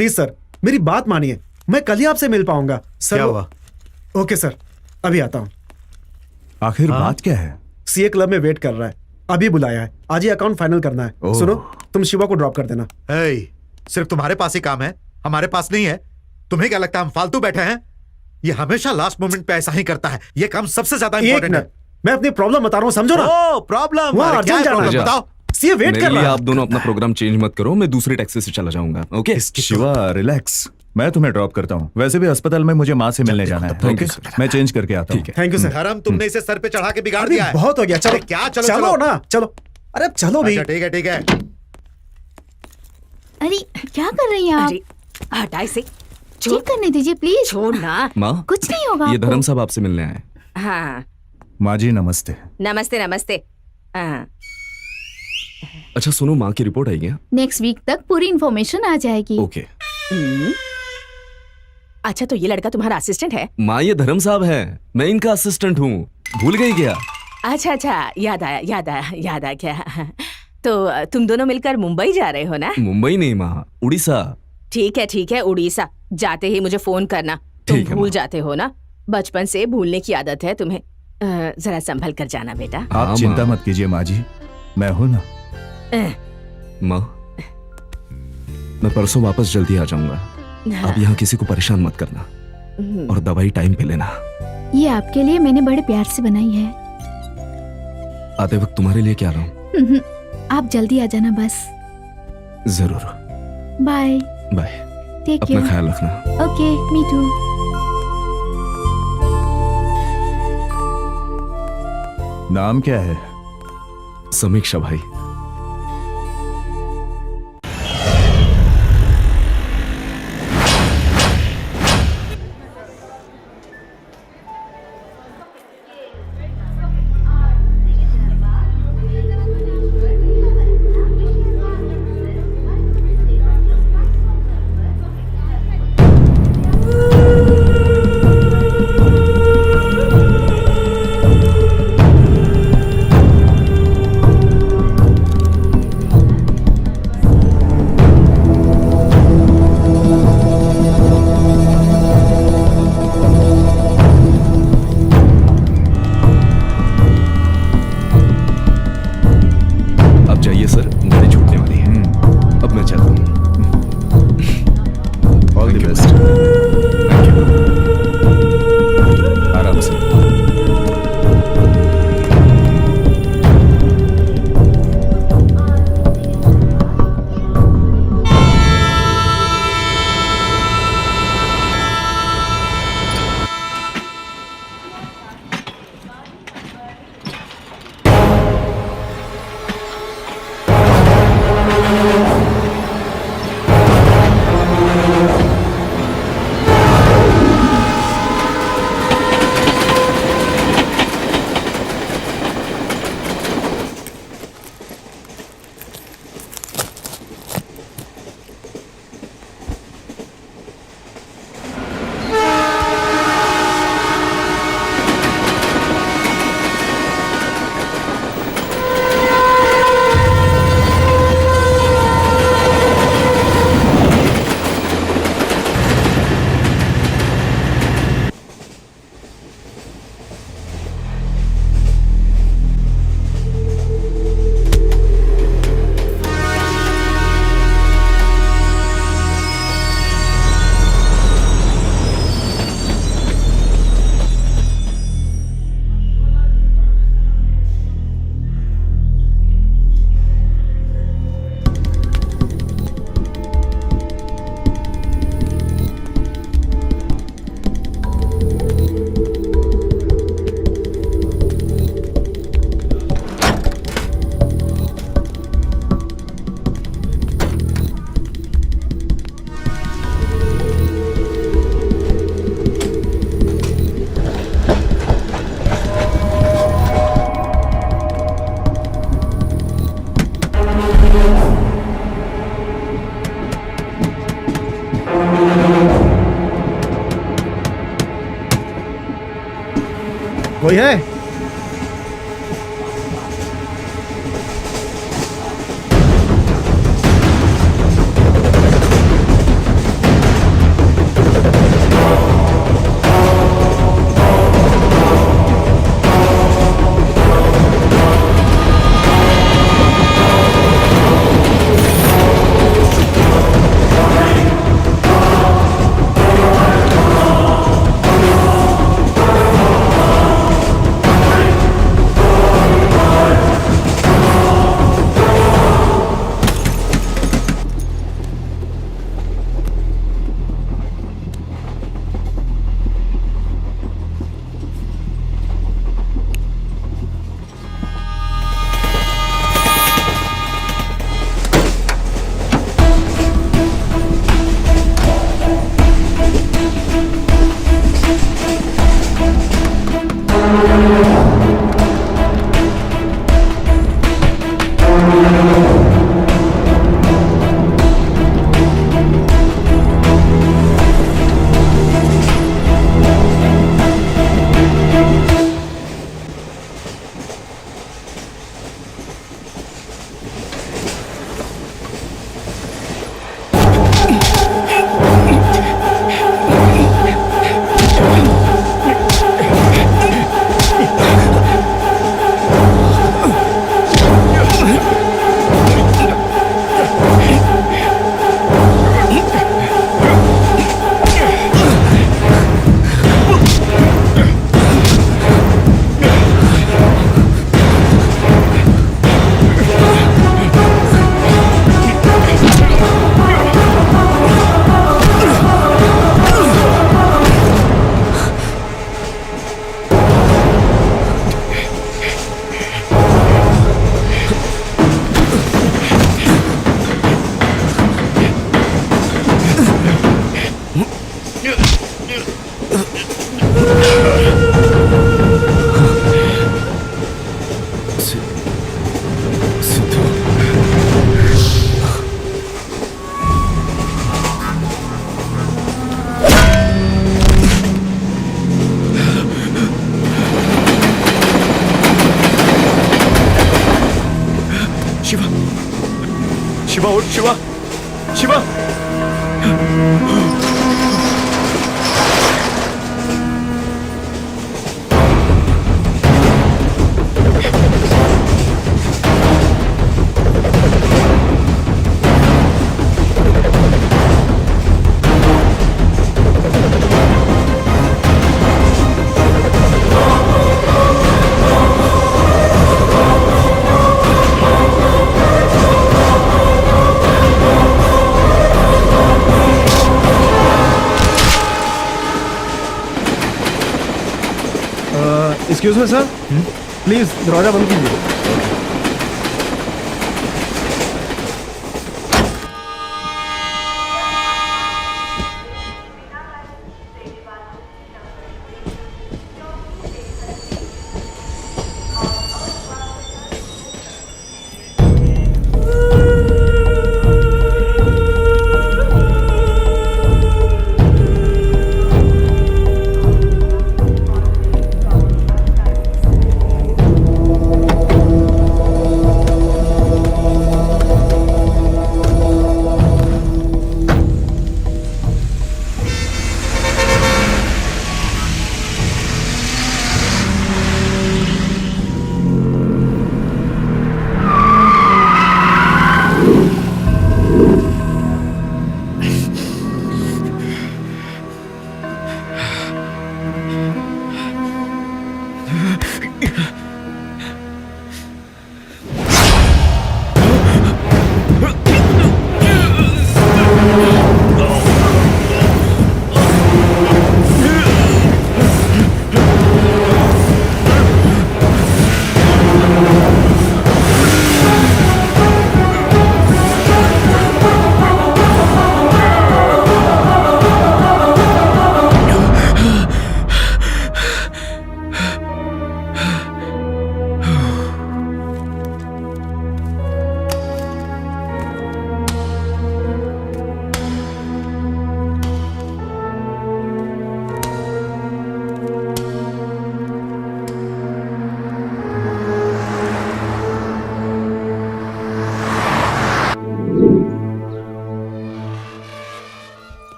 प्लीज सर, मेरी बात मानिए, मैं कल ही आपसे मिल पाऊंगा सर। क्या हुआ? ओके सर, अभी आता हूँ। आखिर बात क्या है? सीए क्लब में वेट कर रहा है, अभी बुलाया है, आज ही अकाउंट फाइनल करना है। सुनो, तुम शिवा को ड्रॉप कर देना। सिर्फ तुम्हारे पास ही काम है, हमारे पास नहीं है। तुम्हें क्या लगता है हम फालतू बैठे हैं? ये हमेशा लास्ट मोमेंट पे ऐसा ही करता है। ये काम सबसे ज्यादा इंपॉर्टेंट है। मैं अपनी प्रॉब्लम बता रहा हूँ, समझो ना। प्रॉब्लम? वहाँ अर्जेंट जाना है, बताओ। सीए वेट कर रहा है। आप दोनों अपना प्रोग्राम चेंज मत करो, मैं दूसरे टैक्सी से चला जाऊंगा। ओके शिवा रिलैक्स, मैं तुम्हें ड्रॉप करता हूँ। वैसे भी अस्पताल में मुझे माँ से मिलने जाना है। ओके, मैं चेंज करके आता हूँ। Thank you sir. धर्म, तुमने इसे सर पे चढ़ा के बिगाड़ दिया है। बहुत हो गया, चलो। क्या चलो चलो ना, चलो। अरे चलो भी। ठीक है ठीक है। अरे क्या कर रही हैं आप? हटा इसे, चेक करने दीजिए प्लीज। छोड़ ना। माँ, कुछ नहीं होगा ये आपको। धर्म साहब आपसे मिलने आए। हाँ, माँ जी नमस्ते। नमस्ते नमस्ते। हाँ। अच्छा सुनो, माँ की रिपोर्ट आई क्या? नेक्स्ट वीक तक पूरी इन्फॉर्मेशन आ जाएगी। ओके। अच्छा, तो ये लड़का तुम्हारा असिस्टेंट है? माँ, ये धर्म साहब है, मैं इनका असिस्टेंट हूँ। भूल गई क्या? अच्छा अच्छा, याद आ गया। तो तुम दोनों मिलकर मुंबई जा रहे हो ना? मुंबई नहीं माँ, उड़ीसा। ठीक है, उड़ीसा जाते ही मुझे फोन करना। तुम भूल जाते हो ना, बचपन से भूलने की आदत है तुम्हें। जरा संभल कर जाना बेटा। आप चिंता मत कीजिए माँ जी, मैं हूँ ना। माँ, मैं परसों वापस जल्दी आ जाऊंगा। अब यहाँ किसी को परेशान मत करना और दवाई टाइम पे लेना। ये आपके लिए मैंने बड़े प्यार से बनाई है। आते वक्त तुम्हारे लिए क्या लाऊं? आप जल्दी आ जाना बस। जरूर। Bye bye. टेक अपना केयर। ख्याल रखना। Okay, me too. नाम क्या है? समीक्षा भाई। कोई है? सिद्धू। शिवा, शिवा उठ, Shiva, Shiva. Excuse me sir, please दरवाजा बंद कीजिए।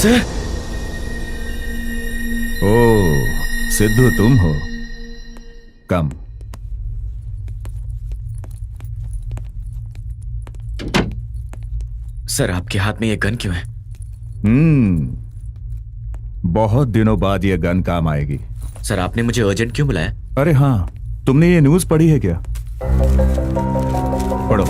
सर। ओ सिद्धू, तुम हो? कम। सर, आपके हाथ में ये गन क्यों है? बहुत दिनों बाद ये गन काम आएगी। सर, आपने मुझे अर्जेंट क्यों बुलाया? अरे हाँ, तुमने ये न्यूज़ पढ़ी है क्या? पढ़ो।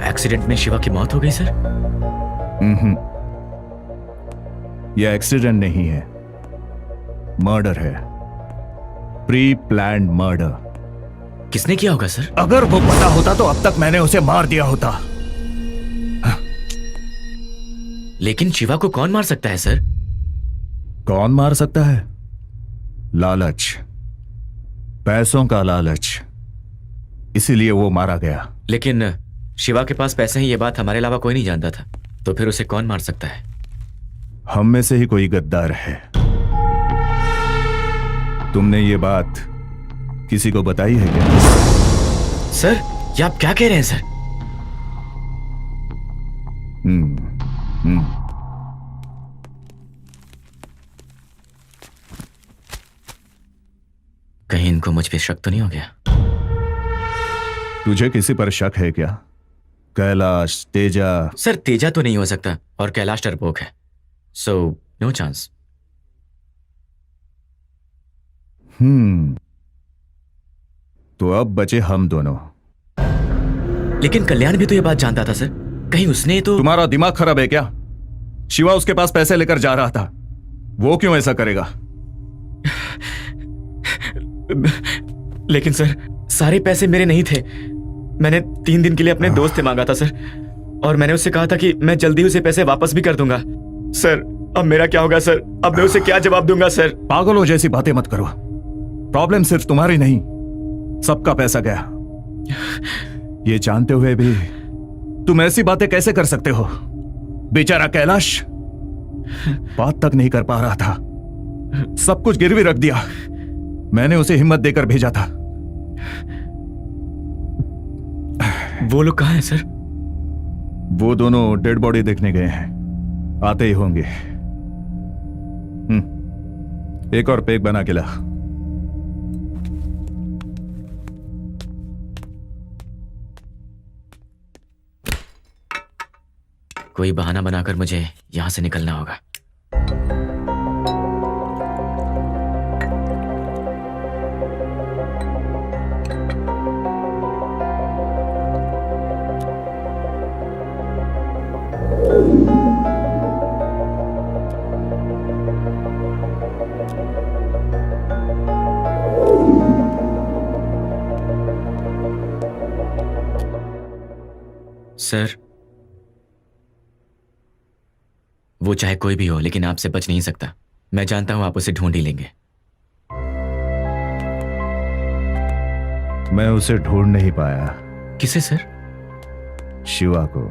एक्सीडेंट में शिवा की मौत हो गई सर? यह एक्सीडेंट नहीं है, मर्डर है। Pre planned murder. किसने किया होगा सर? अगर वो पता होता तो अब तक मैंने उसे मार दिया होता। लेकिन शिवा को कौन मार सकता है सर? कौन मार सकता है? लालच, पैसों का लालच, इसीलिए वो मारा गया। लेकिन शिवा के पास पैसे हैं, ये बात हमारे अलावा कोई नहीं जानता था, तो फिर उसे कौन मार सकता है? हम में से ही कोई गद्दार है। तुमने ये बात किसी को बताई है क्या? सर, ये आप क्या कह रहे हैं सर? कहीं इनको मुझ पे शक तो नहीं हो गया? तुझे किसी पर शक है क्या? कैलाश, तेजा? सर, तेजा तो नहीं हो सकता और कैलाश डरपोक है, सो नो चांस। तो अब बचे हम दोनों। लेकिन कल्याण भी तो ये बात जानता था सर, कहीं उसने तो। तुम्हारा दिमाग खराब है क्या? शिवा उसके पास पैसे लेकर जा रहा था, वो क्यों ऐसा करेगा? लेकिन सर सारे पैसे मेरे नहीं थे। मैंने 3 दिन के लिए अपने दोस्त से मांगा था सर, और मैंने उससे कहा था कि मैं जल्दी उसे पैसे वापस भी कर दूंगा। सर अब मेरा क्या होगा सर? अब मैं उसे क्या जवाब दूंगा सर? पागलों जैसी बातें मत करो। प्रॉब्लम सिर्फ तुम्हारी नहीं, सबका पैसा गया। ये जानते हुए भी तुम ऐसी बातें कैसे कर सकते हो? बेचारा कैलाश बात तक नहीं कर पा रहा था, सब कुछ गिरवी रख दिया। मैंने उसे हिम्मत देकर भेजा था। वो लोग कहाँ हैं सर? वो दोनों डेड बॉडी देखने गए हैं, आते ही होंगे। एक और पेग बना के ला। कोई बहाना बनाकर मुझे यहां से निकलना होगा। सर वो चाहे कोई भी हो, लेकिन आपसे बच नहीं सकता। मैं जानता हूं आप उसे ढूंढ ही लेंगे। मैं उसे ढूंढ नहीं पाया। किसे सर? शिवा को।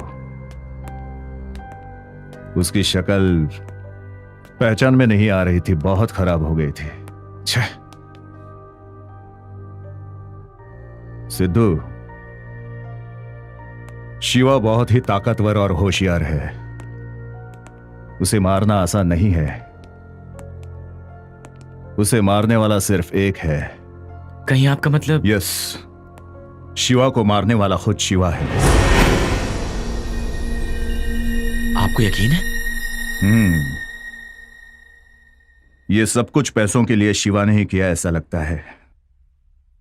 उसकी शक्ल पहचान में नहीं आ रही थी, बहुत खराब हो गई थी। छह। सिद्धू, शिवा बहुत ही ताकतवर और होशियार है। उसे मारना आसान नहीं है। उसे मारने वाला सिर्फ एक है। कहीं आपका मतलब? यस, शिवा को मारने वाला खुद शिवा है। आपको यकीन है? ये सब कुछ पैसों के लिए शिवा ने ही किया ऐसा लगता है।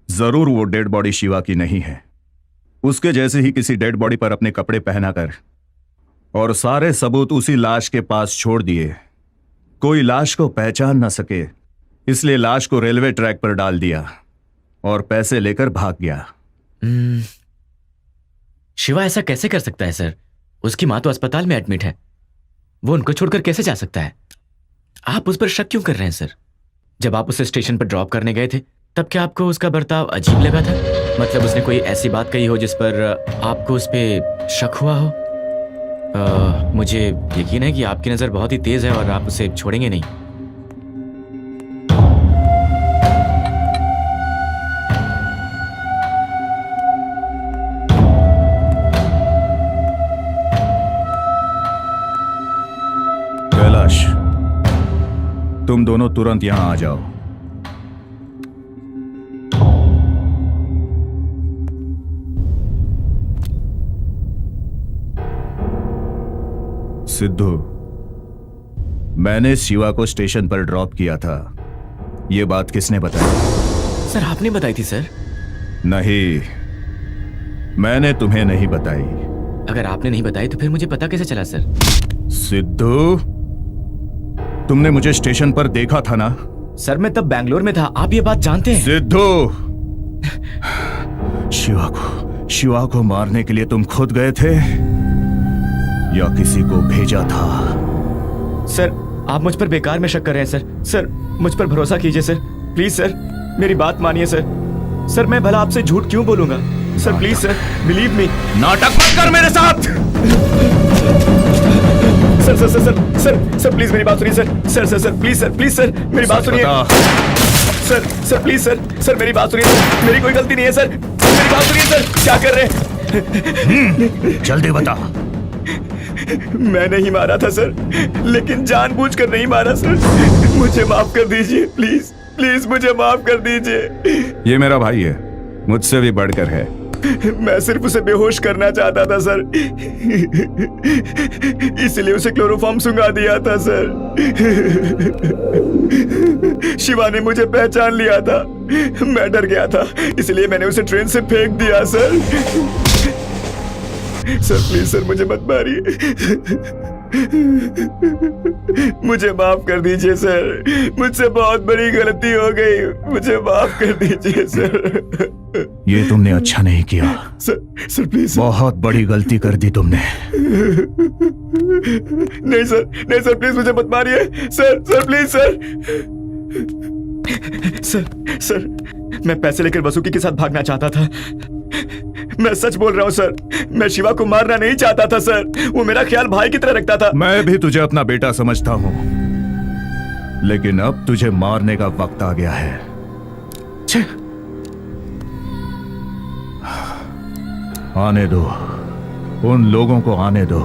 जरूर वो डेड बॉडी शिवा की नहीं है। उसके जैसे ही किसी डेड बॉडी पर अपने कपड़े पहनाकर और सारे सबूत उसी लाश के पास छोड़ दिए। कोई लाश को पहचान ना सके, इसलिए लाश को रेलवे ट्रैक पर डाल दिया और पैसे लेकर भाग गया। शिवा ऐसा कैसे कर सकता है सर? उसकी मां तो अस्पताल में एडमिट है, वो उनको छोड़कर कैसे जा सकता है? आप उस पर शक क्यों कर रहे हैं सर? जब आप उसे स्टेशन पर ड्रॉप करने गए थे, तब क्या आपको उसका बर्ताव अजीब लगा था? मतलब उसने कोई ऐसी बात कही हो जिस पर आपको उस पर शक हुआ हो? मुझे यकीन है कि आपकी नजर बहुत ही तेज है और आप उसे छोड़ेंगे नहीं। कैलाश, तुम दोनों तुरंत यहां आ जाओ। सिद्धू, मैंने शिवा को स्टेशन पर ड्रॉप किया था। ये बात किसने बताई? सर आपने बताई थी सर। नहीं, मैंने तुम्हें नहीं बताई। अगर आपने नहीं बताई तो फिर मुझे पता कैसे चला सर? सिद्धू, तुमने मुझे स्टेशन पर देखा था ना? सर मैं तब बैंगलोर में था, आप ये बात जानते हैं। सिद्धू, शिवा को मारने के लिए तुम खुद गए थे या किसी को भेजा था? सर आप मुझ पर बेकार में शक कर रहे हैं सर। सर मुझ पर भरोसा कीजिए सर, प्लीज सर, मेरी बात मानिए सर। सर मैं भला आपसे झूठ क्यों बोलूंगा? Sir please sir, believe me. नाटक मत कर मेरे साथ। Sir sir sir sir sir sir please मेरी बात सुनिए sir. Sir sir sir please sir मेरी बात सुनिए। सर सर प्लीज सर मेरी बात सुनिए सर, मेरी कोई गलती नहीं है सर, मेरी बात सुनिए सर। क्या कर रहे हैं? जल्दी बता। मैं नहीं मारा था सर, लेकिन जानबूझकर नहीं मारा सर। मुझे माफ कर दीजिए, प्लीज प्लीज मुझे माफ कर दीजिए। ये मेरा भाई है, मुझसे भी बढ़कर है। मैं सिर्फ उसे बेहोश करना चाहता था सर, इसलिए उसे क्लोरोफॉर्म सुंघा दिया था सर। शिवा ने मुझे पहचान लिया था, मैं डर गया था, इसलिए मैंने उसे ट्रेन से फेंक दिया सर। सर प्लीज सर, मुझे मत मारिए, मुझे माफ कर दीजिए सर, मुझसे बहुत बड़ी गलती हो गई, मुझे माफ कर दीजिए सर। ये तुमने अच्छा नहीं किया सर प्लीज, बहुत बड़ी गलती कर दी तुमने। नहीं सर प्लीज मुझे मत मारिए सर प्लीज सर, मैं पैसे लेकर वसुकी के साथ भागना चाहता था, मैं सच बोल रहा हूँ सर, मैं शिवा को मारना नहीं चाहता था सर, वो मेरा ख्याल भाई की तरह रखता था। मैं भी तुझे अपना बेटा समझता हूं, लेकिन अब तुझे मारने का वक्त आ गया है। आने दो, उन लोगों को आने दो।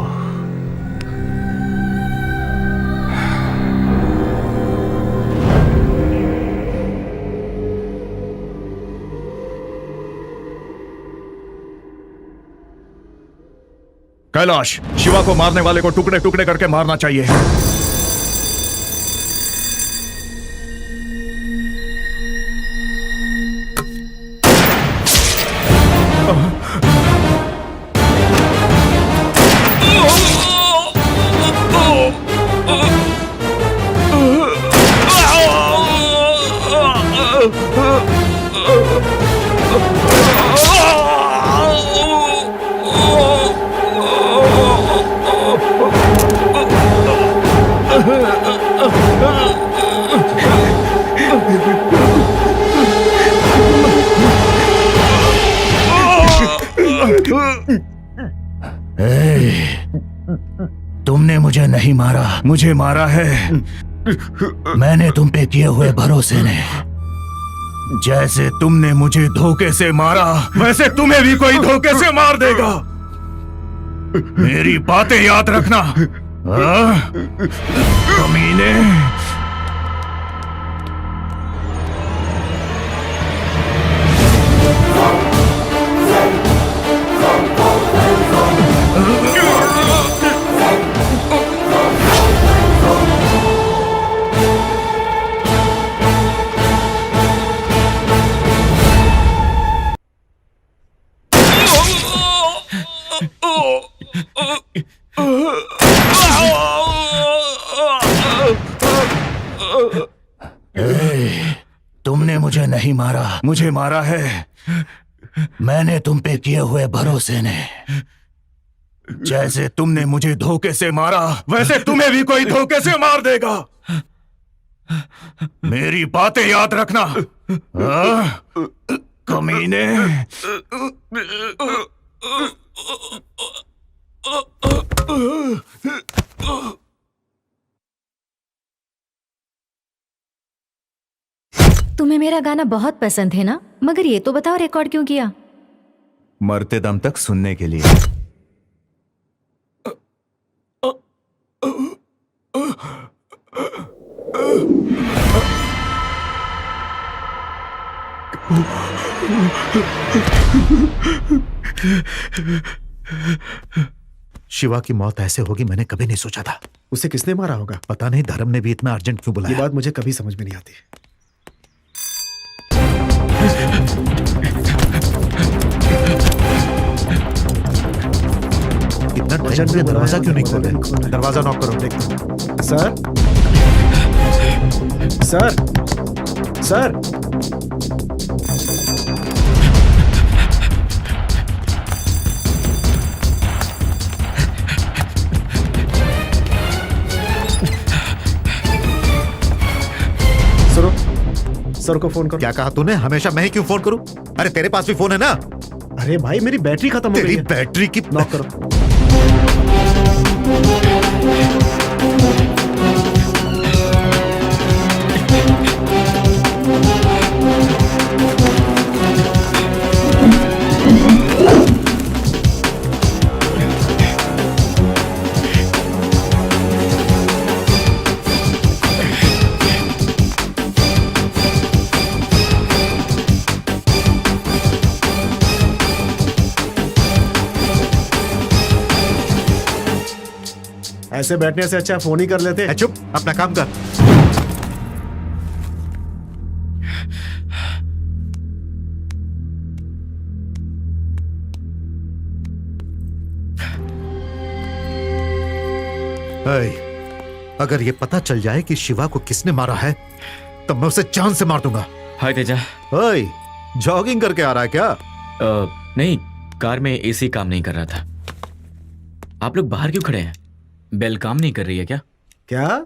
कैलाश, शिवा को मारने वाले को टुकड़े टुकड़े करके मारना चाहिए। तुमने मुझे नहीं मारा, मुझे मारा है मैंने तुम पे किए हुए भरोसे ने। जैसे तुमने मुझे धोखे से मारा, वैसे तुम्हें भी कोई धोखे से मार देगा। मेरी बातें याद रखना, कमीने। तुमने मुझे नहीं मारा, मुझे मारा है मैंने तुम पे किए हुए भरोसे ने। जैसे तुमने मुझे धोखे से मारा, वैसे तुम्हें भी कोई धोखे से मार देगा। मेरी बातें याद रखना, कमीने। तुम्हें मेरा गाना बहुत पसंद है ना, मगर ये तो बताओ रिकॉर्ड क्यों किया? मरते दम तक सुनने के लिए। शिवा की मौत ऐसे होगी मैंने कभी नहीं सोचा था। उसे किसने मारा होगा? पता नहीं धर्म ने भी इतना अर्जेंट क्यों बुलाया। ये बात मुझे कभी समझ में नहीं आती। इतना अर्जेंट में दरवाजा क्यों नहीं खोल रहे? दरवाजा नॉक करो, देखो। Sir, sir, sir. सर को फोन करो। क्या कहा तूने? हमेशा मैं ही क्यों फोन करूं? अरे तेरे पास भी फोन है ना। अरे भाई मेरी बैटरी खत्म हो गई है। बैटरी की नॉक करो। ऐसे बैठने से अच्छा फोन ही कर लेते। चुप, अपना काम कर। अगर ये पता चल जाए कि शिवा को किसने मारा है तो मैं उसे जान से मार दूंगा। हाय तेजा। जॉगिंग करके आ रहा है क्या? नहीं, कार में एसी काम नहीं कर रहा था। आप लोग बाहर क्यों खड़े हैं? बेल काम नहीं कर रही है क्या? क्या?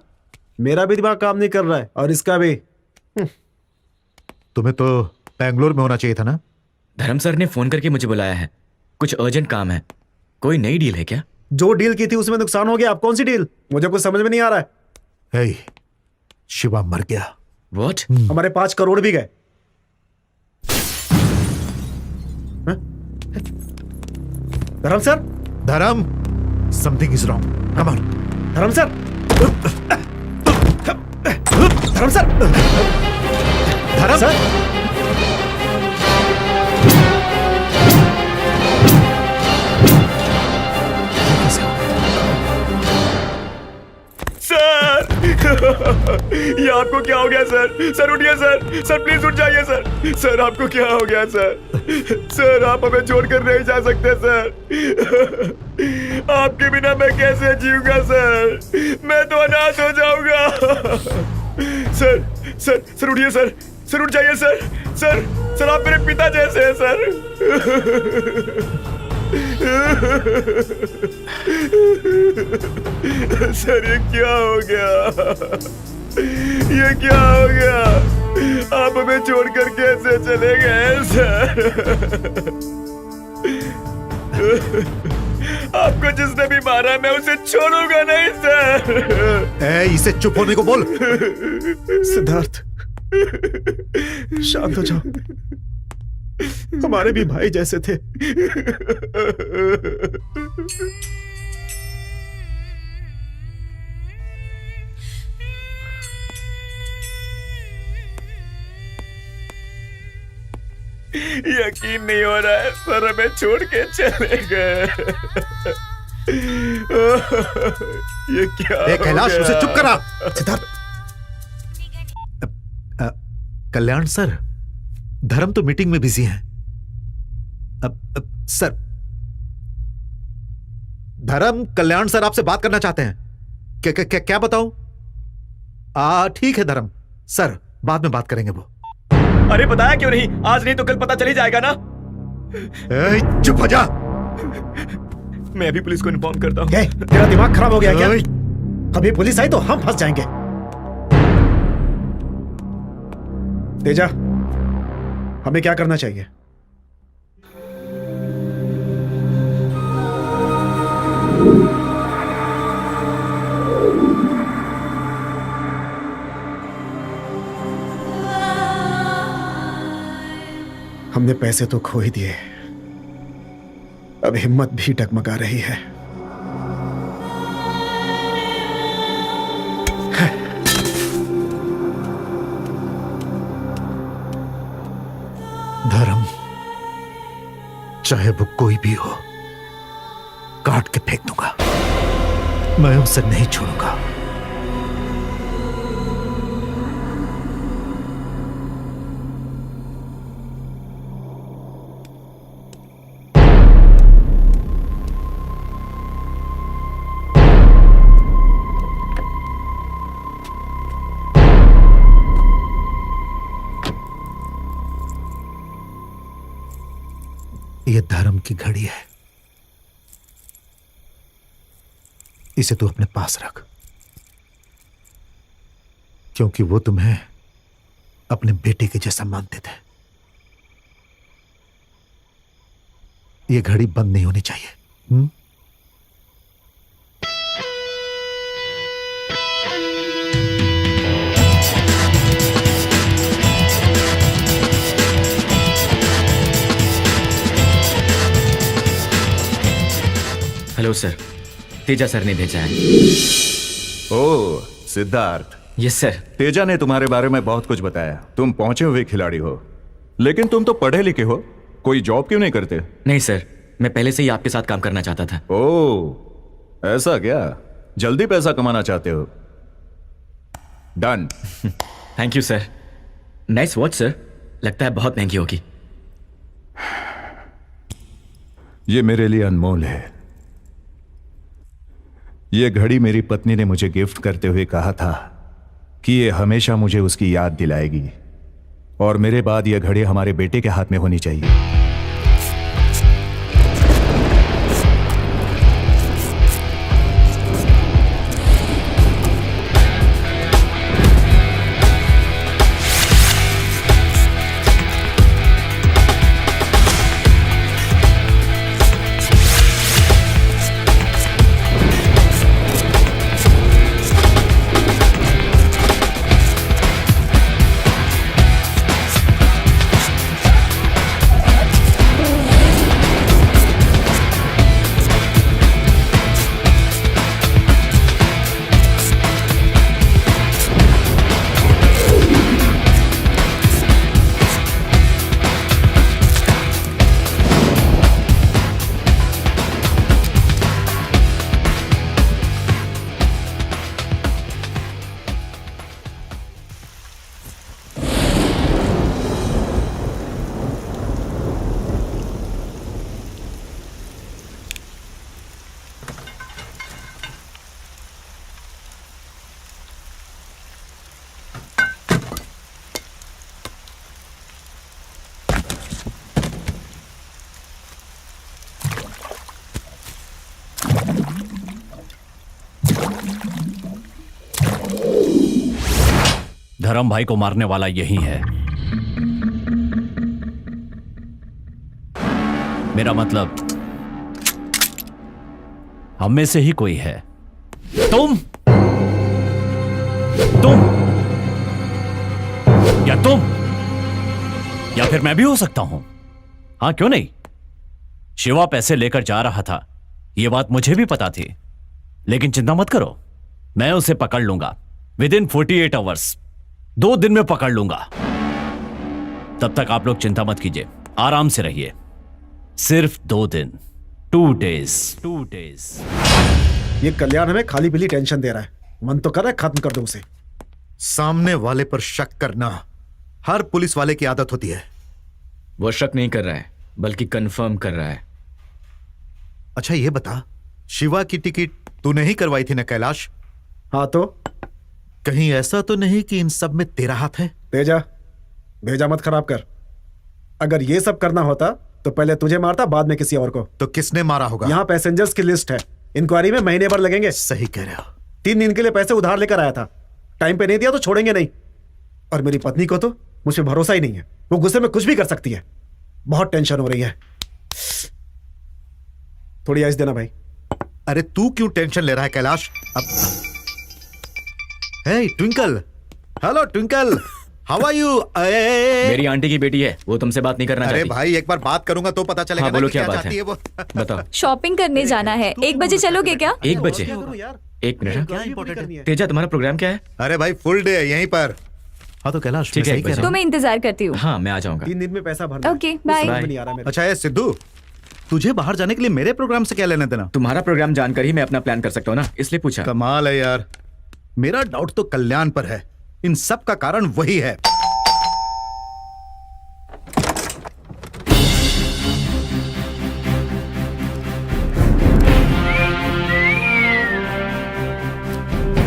मेरा भी दिमाग काम नहीं कर रहा है और इसका भी। तुम्हें तो बेंगलोर में होना चाहिए था ना। धर्म सर ने फोन करके मुझे बुलाया है, कुछ अर्जेंट काम है। कोई नई डील है क्या? जो डील की थी उसमें नुकसान हो गया। अब कौन सी डील? मुझे कुछ समझ में नहीं आ रहा है। शिवा मर गया। What? हमारे 5 करोड़ भी गए। धर्म सर, धर्म, something is wrong. Come on. धर्म सर, धर्म सर, धर्म सर, ये आपको क्या हो गया सर? सर उठिए सर, सर प्लीज उठ जाइए सर। सर आपको क्या हो गया सर? सर आप हमें छोड़कर नहीं जा सकते सर। आपके बिना मैं कैसे जीऊंगा सर? मैं तो अनाथ हो जाऊंगा। सर सर सर उठिए सर, सर उठ जाइए सर। सर सर आप मेरे पिता जैसे हैं सर। सर ये क्या हो गया? ये क्या हो गया? आप हमें छोड़कर कैसे चले गए सर? आपको जिसने भी मारा मैं उसे छोड़ूंगा नहीं सर। इसे चुप होने को बोल। सिद्धार्थ, शांत हो जाओ। हमारे भी भाई जैसे थे। यकीन नहीं हो रहा है सर, हमें छोड़ के चले गए। ये क्या? कैलाश, उसे चुप करा। सिद्धार्थ, कल्याण सर, धर्म तो मीटिंग में बिजी हैं। सर, धर्म, कल्याण सर आपसे बात करना चाहते हैं। क्या बताऊं? ठीक है धर्म सर, बाद में बात करेंगे वो। अरे बताया क्यों नहीं? आज नहीं तो कल पता चली जाएगा ना। चुप हो जा। मैं अभी पुलिस को इन्फॉर्म करता हूँ। तेरा दिमाग खराब हो गया क्या? अभी पुलिस आई तो हम फंस जाएंगे। तेजा, हमें क्या करना चाहिए? हमने पैसे तो खो ही दिए, अब हिम्मत भी डगमगा रही है। धर्म, चाहे वो कोई भी हो, काट के फेंक दूंगा। मैं उसे नहीं छोड़ूंगा। ये धर्म की घड़ी है, इसे तू अपने पास रख, क्योंकि वो तुम्हें अपने बेटे के जैसा मानते थे। ये घड़ी बंद नहीं होनी चाहिए। हेलो सर, तेजा सर ने भेजा है। Oh Siddharth. Yes sir. Teja ने तुम्हारे बारे में बहुत कुछ बताया। तुम पहुंचे हुए खिलाड़ी हो, लेकिन तुम तो पढ़े लिखे हो, कोई जॉब क्यों नहीं करते? नहीं सर, मैं पहले से ही आपके साथ काम करना चाहता था। ओह ऐसा क्या? जल्दी पैसा कमाना चाहते हो? Done. Thank you sir. Nice watch sir, लगता है बहुत महंगी होगी। ये मेरे लिए अनमोल है। ये घड़ी मेरी पत्नी ने मुझे गिफ्ट करते हुए कहा था कि ये हमेशा मुझे उसकी याद दिलाएगी, और मेरे बाद यह घड़ी हमारे बेटे के हाथ में होनी चाहिए। धर्म भाई को मारने वाला यही है। मेरा मतलब हम में से ही कोई है। तुम या फिर मैं भी हो सकता हूं। हाँ, क्यों नहीं? शिवा पैसे लेकर जा रहा था, यह बात मुझे भी पता थी, लेकिन चिंता मत करो, मैं उसे पकड़ लूंगा विदिन 48 आवर्स। 2 दिन में पकड़ लूंगा। तब तक आप लोग चिंता मत कीजिए, आराम से रहिए। सिर्फ 2 दिन, 2 डेज। ये कल्याण हमें खाली पीली टेंशन दे रहा है। मन तो कर रहा है खत्म कर दो उसे। सामने वाले पर शक करना हर पुलिस वाले की आदत होती है। वो शक नहीं कर रहा है, बल्कि कंफर्म कर रहा है। अच्छा ये बता, शिवा की टिकट तूने ही करवाई थी ना कैलाश? हाँ तो कहीं ऐसा तो नहीं कि इन सब में तेरा हाथ है? तेजा, भेजा मत खराब कर। अगर ये सब करना होता तो पहले तुझे मारता, बाद में किसी और को। तो किसने मारा होगा? यहाँ पैसेंजर्स की लिस्ट है, इंक्वायरी में महीने भर लगेंगे। सही कह रहे हो। 3 दिन के लिए पैसे उधार लेकर आया था, टाइम पे नहीं दिया तो छोड़ेंगे नहीं। और मेरी पत्नी को तो मुझ पर भरोसा ही नहीं है, वो गुस्से में कुछ भी कर सकती है। बहुत टेंशन हो रही है। थोड़ी आइस देना भाई। अरे तू क्यों टेंशन ले रहा है कैलाश? अब hey Twinkle, hello Twinkle, how are you? मेरी आंटी की बेटी है, वो तुमसे बात नहीं करना चाहती। अरे भाई एक बार बात करूंगा तो पता चलेगा। हाँ, बोलो क्या बात चाहती है वो। बताओ। शॉपिंग करने जाना है, 1 बजे चलोगे क्या? 1 बजे? 1 मिनट। क्या इंपॉर्टेंट है? तेजा, तुम्हारा प्रोग्राम क्या है? अरे भाई फुल डे है यहीं पर। हाँ तो कैलाश ठीक है, तो मैं इंतजार करती हूँ। हाँ, मैं आ जाऊंगा। 3 दिन में पैसा भरना। Okay, bye. अच्छा ये सिद्धू, तुझे बाहर जाने के लिए मेरे प्रोग्राम से क्या लेना देना? तुम्हारा प्रोग्राम जानकर ही मैं अपना प्लान कर सकता हूँ ना, इसलिए पूछा। कमाल है यार। मेरा डाउट तो कल्याण पर है, इन सब का कारण वही है।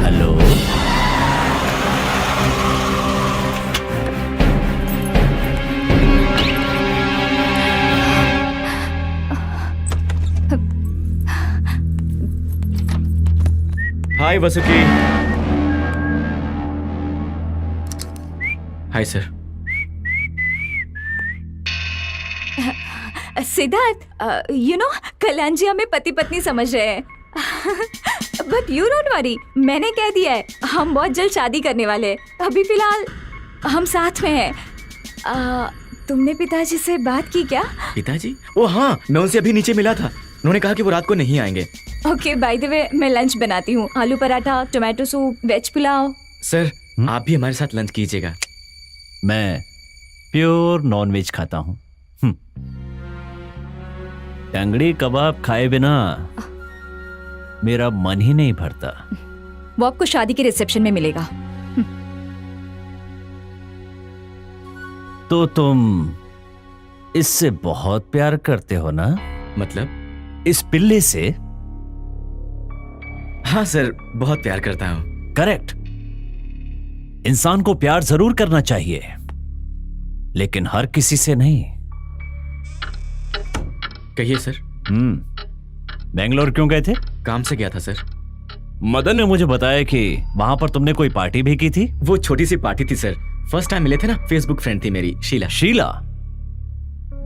Hello, hi Vasuki. Hi sir. Siddharth, you know Kalyan ji हमें पति पत्नी समझ रहे हैं। बट यू डोंट वरी, मैंने कह दिया है हम बहुत जल्द शादी करने वाले हैं। अभी फिलहाल हम साथ में हैं। तुमने पिताजी से बात की क्या? पिताजी? ओ हाँ, मैं उनसे अभी नीचे मिला था, उन्होंने कहा कि वो रात को नहीं आएंगे। ओके, बाय द वे मैं लंच बनाती हूँ, आलू paratha, tomato soup, veg pulao. Sir आप भी हमारे साथ लंच कीजिएगा। मैं प्योर नॉनवेज खाता हूँ। टंगड़ी कबाब खाए बिना मेरा मन ही नहीं भरता। वो आपको शादी के रिसेप्शन में मिलेगा। तो तुम इससे बहुत प्यार करते हो ना? मतलब? इस पिल्ले से? हाँ सर, बहुत प्यार करता हूं। करेक्ट। इंसान को प्यार जरूर करना चाहिए, लेकिन हर किसी से नहीं। कहिए सर। बेंगलोर क्यों गए थे? काम से गया था सर। मदन ने मुझे बताया कि वहां पर तुमने कोई पार्टी भी की थी। वो छोटी सी पार्टी थी सर। फर्स्ट टाइम मिले थे ना, फेसबुक फ्रेंड थी मेरी, Sheela. Sheela?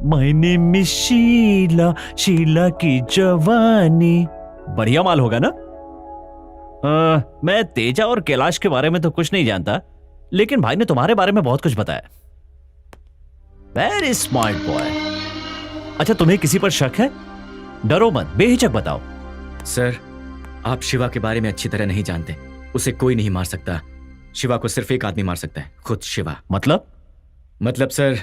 My name is Sheela, Sheela की जवानी। बढ़िया माल होगा ना? मैं तेजा और कैलाश के बारे में तो कुछ नहीं जानता, लेकिन भाई ने तुम्हारे बारे में बहुत कुछ बताया। Very smart boy. अच्छा, तुम्हें किसी पर शक है? डरो मत, बेहिचक बताओ। सर, आप शिवा के बारे में अच्छी तरह नहीं जानते। उसे कोई नहीं मार सकता। शिवा को सिर्फ एक आदमी मार सकता है, खुद शिवा। मतलब सर,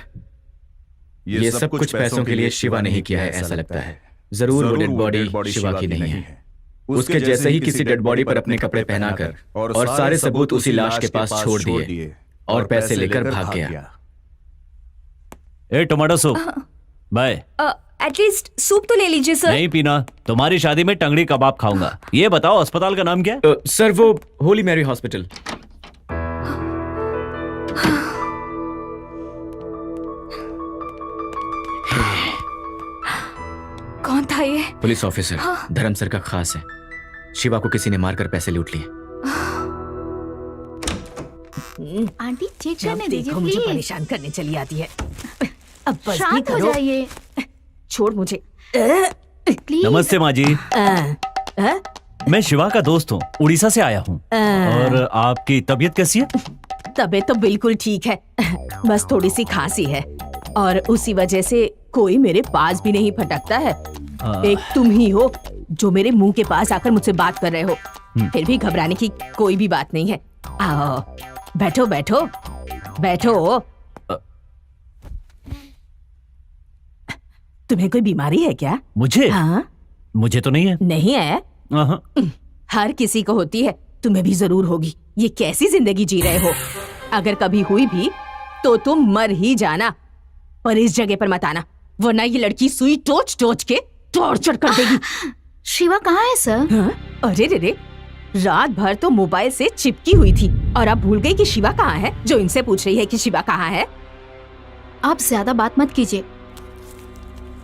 ये सब कुछ पैसों के लिए शिवा ने ही किया है, ऐसा लगता है। जरूर वो डेड बॉडी शिवा की नहीं है। उसके जैसे ही किसी डेड बॉडी पर अपने कपड़े पहनाकर और सारे सबूत उसी लाश के पास छोड़ दिए और पैसे लेकर भाग गया। A tomato soup. Bye. At least soup तो ले लीजिए सर। नहीं पीना। तुम्हारी शादी में टंगड़ी कबाब खाऊंगा। ये बताओ, अस्पताल का नाम क्या है? सर, वो होली मैरी हॉस्पिटल। कौन था ये? पुलिस ऑफिसर, धर्म सर का खास है। शिवा को किसी ने मारकर पैसे लूट लिए। आंटी चेक जब करने दीजिए देखो मुझे प्लीज। परेशान करने चली आती है। अब बस भी शांत हो करो। जाइए छोड़ मुझे। प्लीज। नमस्ते माँ जी। मैं शिवा का दोस्त हूँ, उड़ीसा से आया हूँ। और आपकी तबीयत कैसी है? तबीयत तो बिल्कुल ठीक है, बस थोड़ी सी खांसी है और उसी वजह से कोई मेरे पास भी नहीं फटकता है। एक तुम ही हो जो मेरे मुंह के पास आकर मुझसे बात कर रहे हो। फिर भी घबराने की कोई भी बात नहीं है। आओ, बैठो बैठो बैठो। तुम्हें कोई बीमारी है क्या? मुझे? हाँ? मुझे तो नहीं है। नहीं है? हर किसी को होती है, तुम्हें भी जरूर होगी। ये कैसी जिंदगी जी रहे हो? अगर कभी हुई भी तो तुम मर ही जाना, पर इस जगह पर मत आना, वरना ये लड़की सुई टोच टोच के टॉर्चर कर देगी। शिवा कहाँ है सर? हाँ? अरे रे रे, रात भर तो मोबाइल से चिपकी हुई थी और अब भूल गई कि शिवा कहाँ है, जो इनसे पूछ रही है कि शिवा कहाँ है। आप ज्यादा बात मत कीजिए,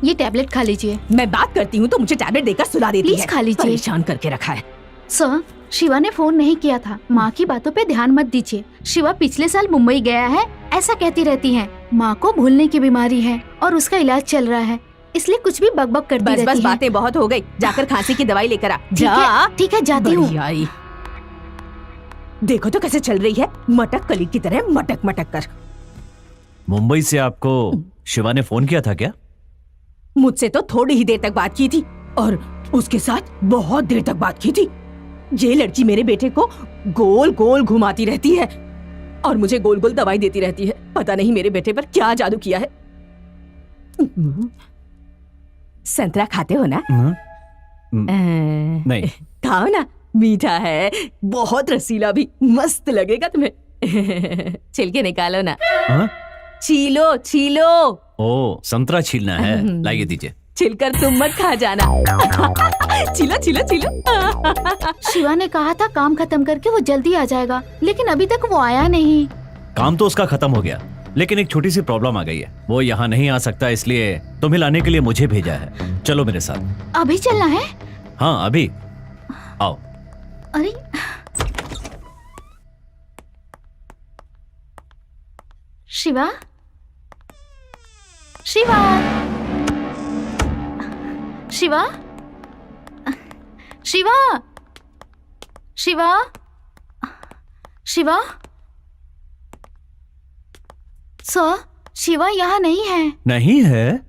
ये टैबलेट खा लीजिए। मैं बात करती हूँ तो मुझे टैबलेट देकर सुला देती है। प्लीज खा लीजिए। परेशान करके रखा है। सर, शिवा ने फोन नहीं किया था। माँ की बातों पे ध्यान मत दीजिए। शिवा पिछले साल मुंबई गया है, ऐसा कहती रहती हैं। माँ को भूलने की बीमारी है और उसका इलाज चल रहा है, इसलिए कुछ भी बकबक करती रहती बस है। बातें बहुत हो गई, जाकर खांसी की दवाई लेकर आ। ठीक है, जाती हूँ। देखो तो कैसे चल रही है, मटक कली की तरह मटक मटक कर। मुंबई से आपको शिवा ने फोन किया था क्या? मुझसे तो थोड़ी ही देर तक बात की थी और उसके साथ बहुत देर तक बात की थी। ये लड़की मेरे बेटे को गोल गोल घुमाती रहती है और मुझे गोल गोल दवाई देती रहती है। पता नहीं मेरे बेटे पर क्या जादू किया है। संतरा खाते हो ना? नहीं। खाओ ना, मीठा है, बहुत रसीला भी, मस्त लगेगा तुम्हें। छिलके निकालो ना। छीलो छीलो। ओ, संतरा छीलना है, लाइए दीजिए। छिलकर तुम मत खा जाना। छिलो छिलो छिलो। शिवा ने कहा था काम खत्म करके वो जल्दी आ जाएगा, लेकिन अभी तक वो आया नहीं। काम तो उसका खत्म हो गया, लेकिन एक छोटी सी प्रॉब्लम आ गई है। वो यहाँ नहीं आ सकता, इसलिए तुम्हें लाने के लिए मुझे भेजा है। चलो मेरे साथ। अभी चलना है? हाँ, अभी आओ। अरे शिवा, शिवा, शिवा, शिवा, शिवा, शिवा। सर, शिवा यहाँ नहीं है। नहीं है?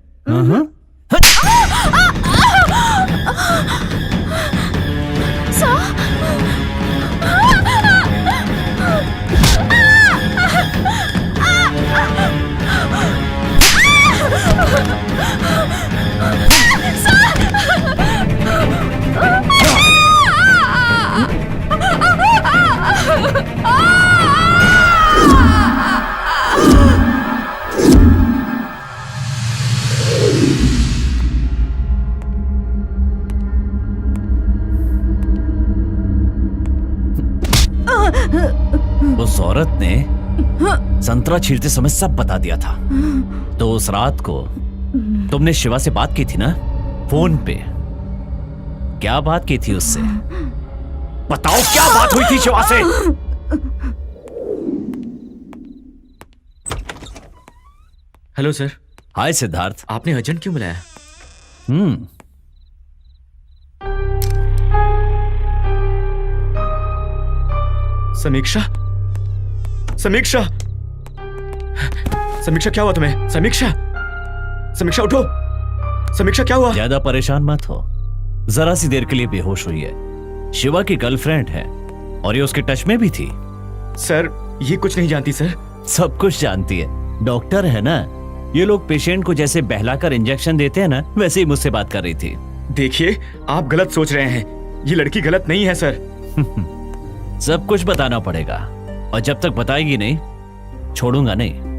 संतरा छीलते समय सब बता दिया था। तो उस रात को तुमने शिवा से बात की थी ना, फोन पे? क्या बात की थी उससे? बताओ क्या बात हुई थी शिवा से? Hello sir. हाय सिद्धार्थ। आपने अर्जेंट क्यों बुलाया? समीक्षा, समीक्षा, समीक्षा क्या हुआ तुम्हें? समीक्षा, समीक्षा उठो। समीक्षा क्या हुआ? ज्यादा परेशान मत हो, जरा सी देर के लिए बेहोश हुई है। शिवा की गर्लफ्रेंड है और ये उसके टच में भी थी। सर ये कुछ नहीं जानती सर। सब कुछ जानती है, डॉक्टर है ना। ये लोग पेशेंट को जैसे बहलाकर इंजेक्शन देते हैं ना, वैसे ही मुझसे बात कर रही थी। देखिए आप गलत सोच रहे हैं, ये लड़की गलत नहीं है सर। सब कुछ बताना पड़ेगा, और जब तक बताएगी नहीं छोड़ूंगा नहीं।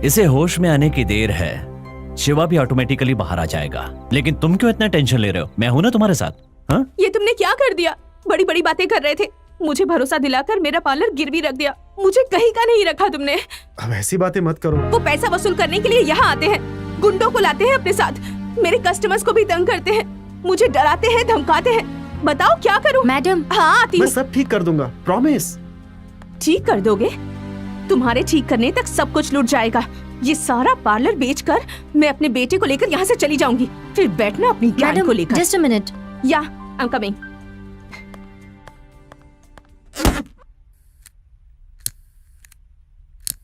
इसे होश में आने की देर है, शिवा भी ऑटोमेटिकली बाहर आ जाएगा। लेकिन तुम क्यों इतना टेंशन ले रहे हो? मैं हूं ना तुम्हारे साथ। हाँ? ये तुमने क्या कर दिया? बड़ी बड़ी बातें कर रहे थे, मुझे भरोसा दिलाकर मेरा पार्लर गिरवी रख दिया। मुझे कहीं का नहीं रखा तुमने। अब ऐसी बातें मत करो। वो पैसा वसूल करने के लिए यहाँ आते हैं, गुंडों को लाते हैं अपने साथ, मेरे कस्टमर्स को भी तंग करते हैं, मुझे डराते हैं, धमकाते हैं। बताओ क्या करूं? मैडम। हाँ आती मैं हूँ। सब ठीक कर दूंगा, प्रॉमिस। ठीक कर दोगे? तुम्हारे ठीक करने तक सब कुछ लूट जाएगा। ये सारा पार्लर बेचकर मैं अपने बेटे को लेकर यहाँ से चली जाऊंगी। फिर बैठना अपनी ज्ञान को लेकर। Just a minute. या I am coming.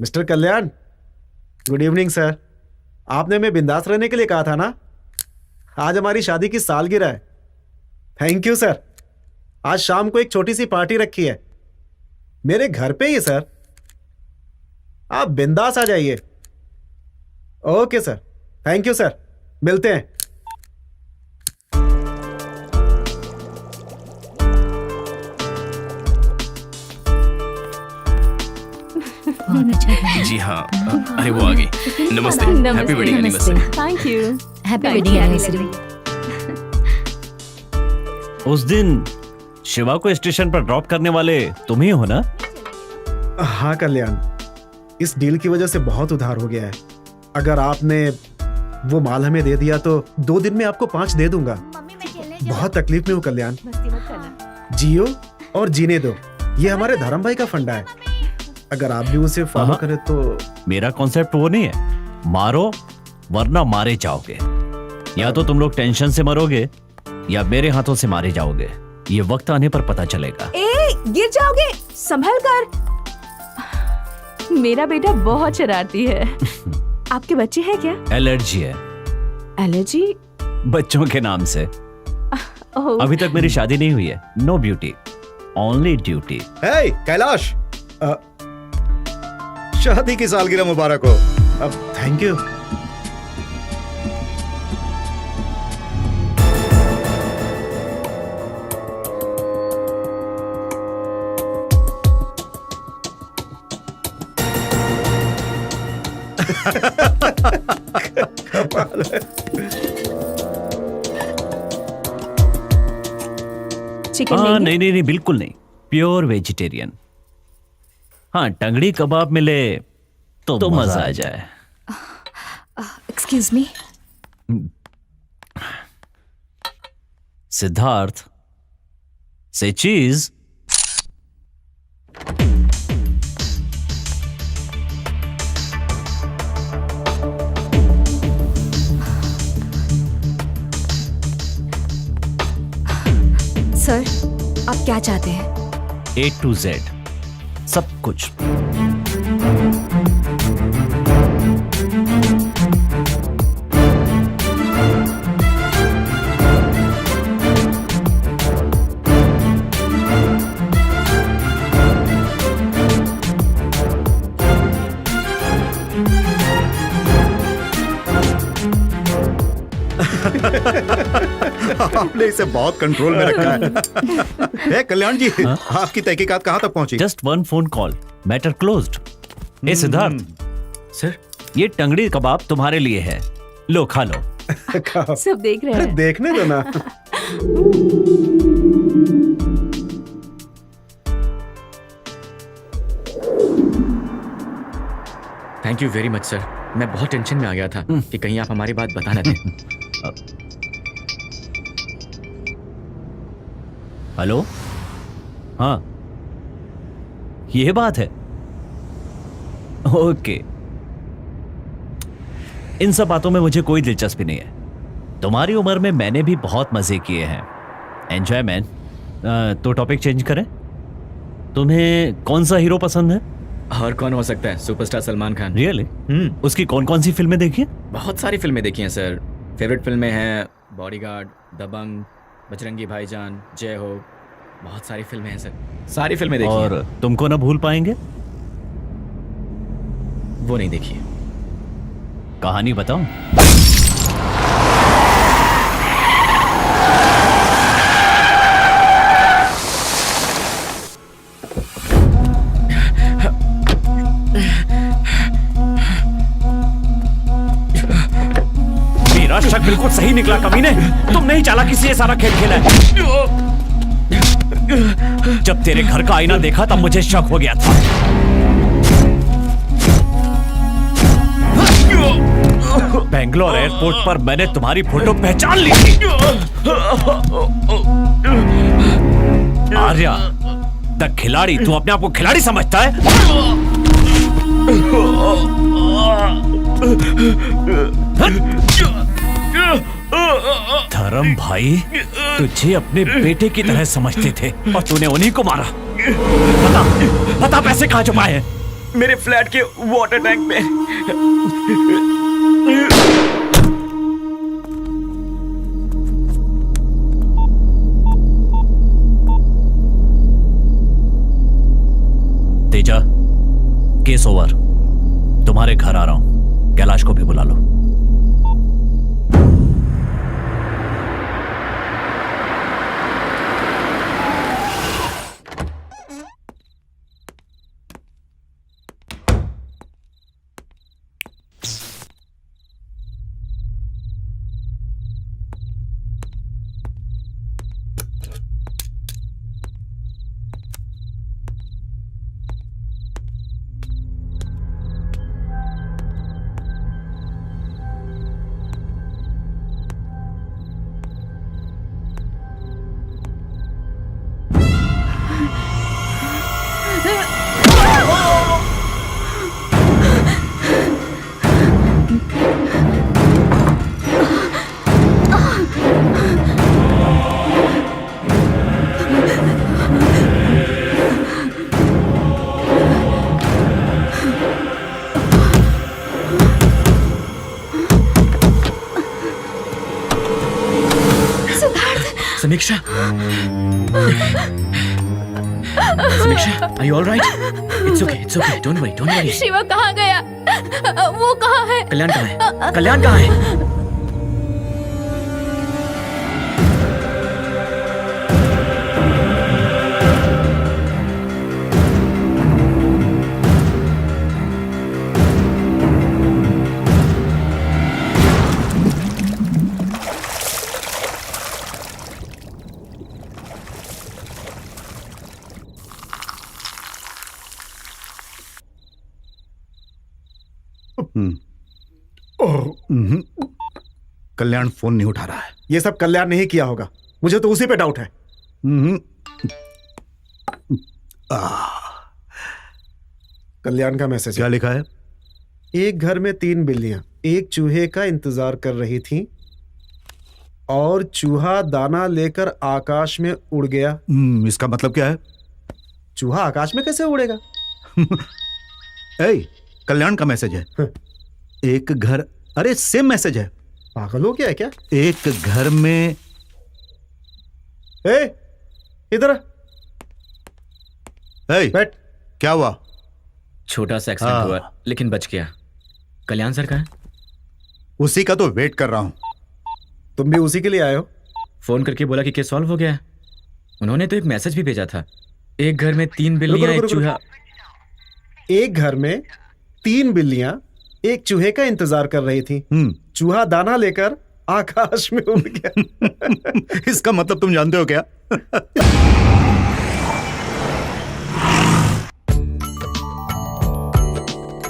Mister Kalyan, good evening sir. आपने हमें बिंदास रहने के लिए कहा था ना? आज हमारी शादी की सालगिरह है। Thank you sir. आज शाम को एक छोटी सी पार्टी रखी है मेरे घर पे ही सर। आप बिंदास आ जाइए। Okay sir, thank you sir, मिलते हैं। जी हाँ, अरे वो आ गई। नमस्ते, happy wedding anniversary. Thank you. Happy wedding anniversary. उस दिन शिवा को स्टेशन पर ड्रॉप करने वाले तुम ही हो ना? हाँ कल्याण, इस डील की वजह से बहुत उधार हो गया है। अगर आपने वो माल हमें दे दिया तो 2 दिन में आपको 5 दे दूंगा। बहुत तकलीफ में हूँ कल्याण। जियो और जीने दो, ये हमारे धर्म भाई का फंडा है। अगर आप भी उसे फॉलो करें तो। मेरा कॉन्सेप्ट वो नहीं है, मारो वरना मारे जाओगे। या तो तुम लोग टेंशन से मरोगे या मेरे हाथों से मारे जाओगे। ये वक्त आने पर पता चलेगा। ए, गिर जाओगे, संभल कर। मेरा बेटा बहुत शरारती है। आपके बच्चे हैं क्या? एलर्जी है। एलर्जी? बच्चों के नाम से। अभी तक मेरी शादी नहीं हुई है। No beauty, only duty. Hey Kailash, शादी की सालगिरह मुबारक हो। अब थैंक यू। चिकन नहीं नहीं नहीं, बिल्कुल नहीं, प्योर वेजिटेरियन। हाँ, टंगड़ी कबाब मिले तो मजा आ जाए। Excuse me. सिद्धार्थ से चीज। सर, आप क्या चाहते हैं? A to Z सब कुछ। आपने इसे बहुत कंट्रोल में रखा है। ए, कल्याण जी, आपकी तहकीकात कहाँ तक पहुंची? Just 1 phone call, matter closed. ए सिद्धार्थ सर, ये टंगड़ी कबाब तुम्हारे लिए है, लो खा लो। सब देख रहे हैं। देखने दो ना। Thank you very much sir. मैं बहुत टेंशन में आ गया था कि कहीं आप हमारी बात बता न दें। हेलो, हाँ, ये बात है। ओके, इन सब बातों में मुझे कोई दिलचस्पी नहीं है। तुम्हारी उम्र में मैंने भी बहुत मजे किए हैं। Enjoy man. तो टॉपिक चेंज करें। तुम्हें कौन सा हीरो पसंद है? और कौन हो सकता है? सुपरस्टार सलमान खान। रियली? उसकी कौन कौन सी फिल्में देखी हैं? बहुत सारी फिल्में देखी हैं सर। फेवरेट फिल्में हैं बॉडीगार्ड, दबंग, बजरंगी भाईजान, जय हो। बहुत सारी फिल्में हैं सर, सारी फिल्में देखी और हैं। तुमको ना भूल पाएंगे? वो नहीं देखी। कहानी बताऊं? मेरा शक बिल्कुल सही निकला कमीने। तुमने ही चालाकी से ये सारा खेल खेला है। जब तेरे घर का आईना देखा तब मुझे शक हो गया था। बेंगलोर एयरपोर्ट पर मैंने तुम्हारी फोटो पहचान ली थी। आर्या द खिलाड़ी, तू अपने आप को खिलाड़ी समझता है? धर्म भाई तुझे अपने बेटे की तरह समझते थे और तूने उन्हीं को मारा। बता, बता पैसे कहाँ छुपाए हैं? मेरे फ्लैट के वाटर टैंक में। Teja, case over. तुम्हारे घर आ रहा हूं। कैलाश को भी बुला लो। समीक्षा, समीक्षा, are you all right? It's okay, don't worry. Shiva कहाँ गया? वो कहाँ है? कल्याण कहाँ है? कल्याण कहाँ है? कल्याण फोन नहीं उठा रहा है। ये सब कल्याण नहीं किया होगा, मुझे तो उसी पे डाउट है। कल्याण का मैसेज क्या लिखा है? एक घर में 3 बिल्लियां एक चूहे का इंतजार कर रही थीं और चूहा दाना लेकर आकाश में उड़ गया। इसका मतलब क्या है? चूहा आकाश में कैसे उड़ेगा? कल्याण का मैसेज है। एक घर, अरे सेम मैसेज है। पागल हो गया है क्या? एक घर में इधर बैठ। क्या हुआ? छोटा सा एक्सीडेंट हुआ लेकिन बच गया। कल्याण सर का है? उसी का तो वेट कर रहा हूं। तुम भी उसी के लिए आए हो? फोन करके बोला कि केस सॉल्व हो गया। उन्होंने तो एक मैसेज भी भेजा था। एक घर में 3 बिल्लियां एक चूहा। एक घर में 3 बिल्लियां एक चूहे का इंतजार कर रही थी। चूहा दाना लेकर आकाश में उड़ गया। इसका मतलब तुम जानते हो क्या?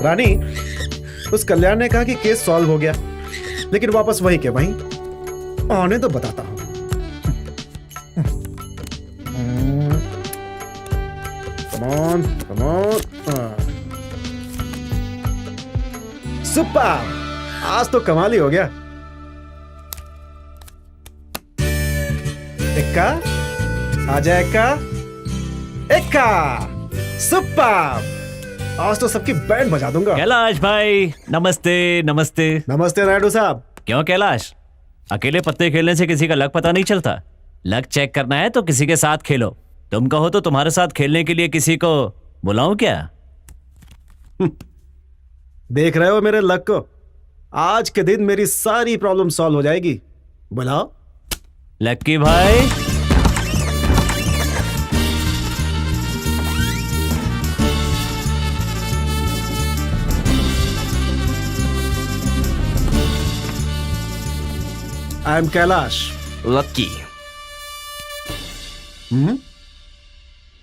रानी, उस कल्याण ने कहा कि केस सॉल्व हो गया, लेकिन वापस वही के वहीं। आने तो बताता हूं। Come on. सुपर! आज तो कमाल ही हो गया। एक्का, आजा एक्का, एक्का, सुपर! आज तो सबकी बैंड बजा दूंगा। कैलाश भाई, नमस्ते नमस्ते। नमस्ते नायडू साहब। क्यों कैलाश, अकेले पत्ते खेलने से किसी का लक पता नहीं चलता। लक चेक करना है तो किसी के साथ खेलो। तुम कहो तो तुम्हारे साथ खेलने के लिए किसी को बुलाऊं क्या? देख रहे हो मेरे लक को? आज के दिन मेरी सारी प्रॉब्लम सॉल्व हो जाएगी। बुलाओ। लक्की भाई। I am Kailash. Lucky.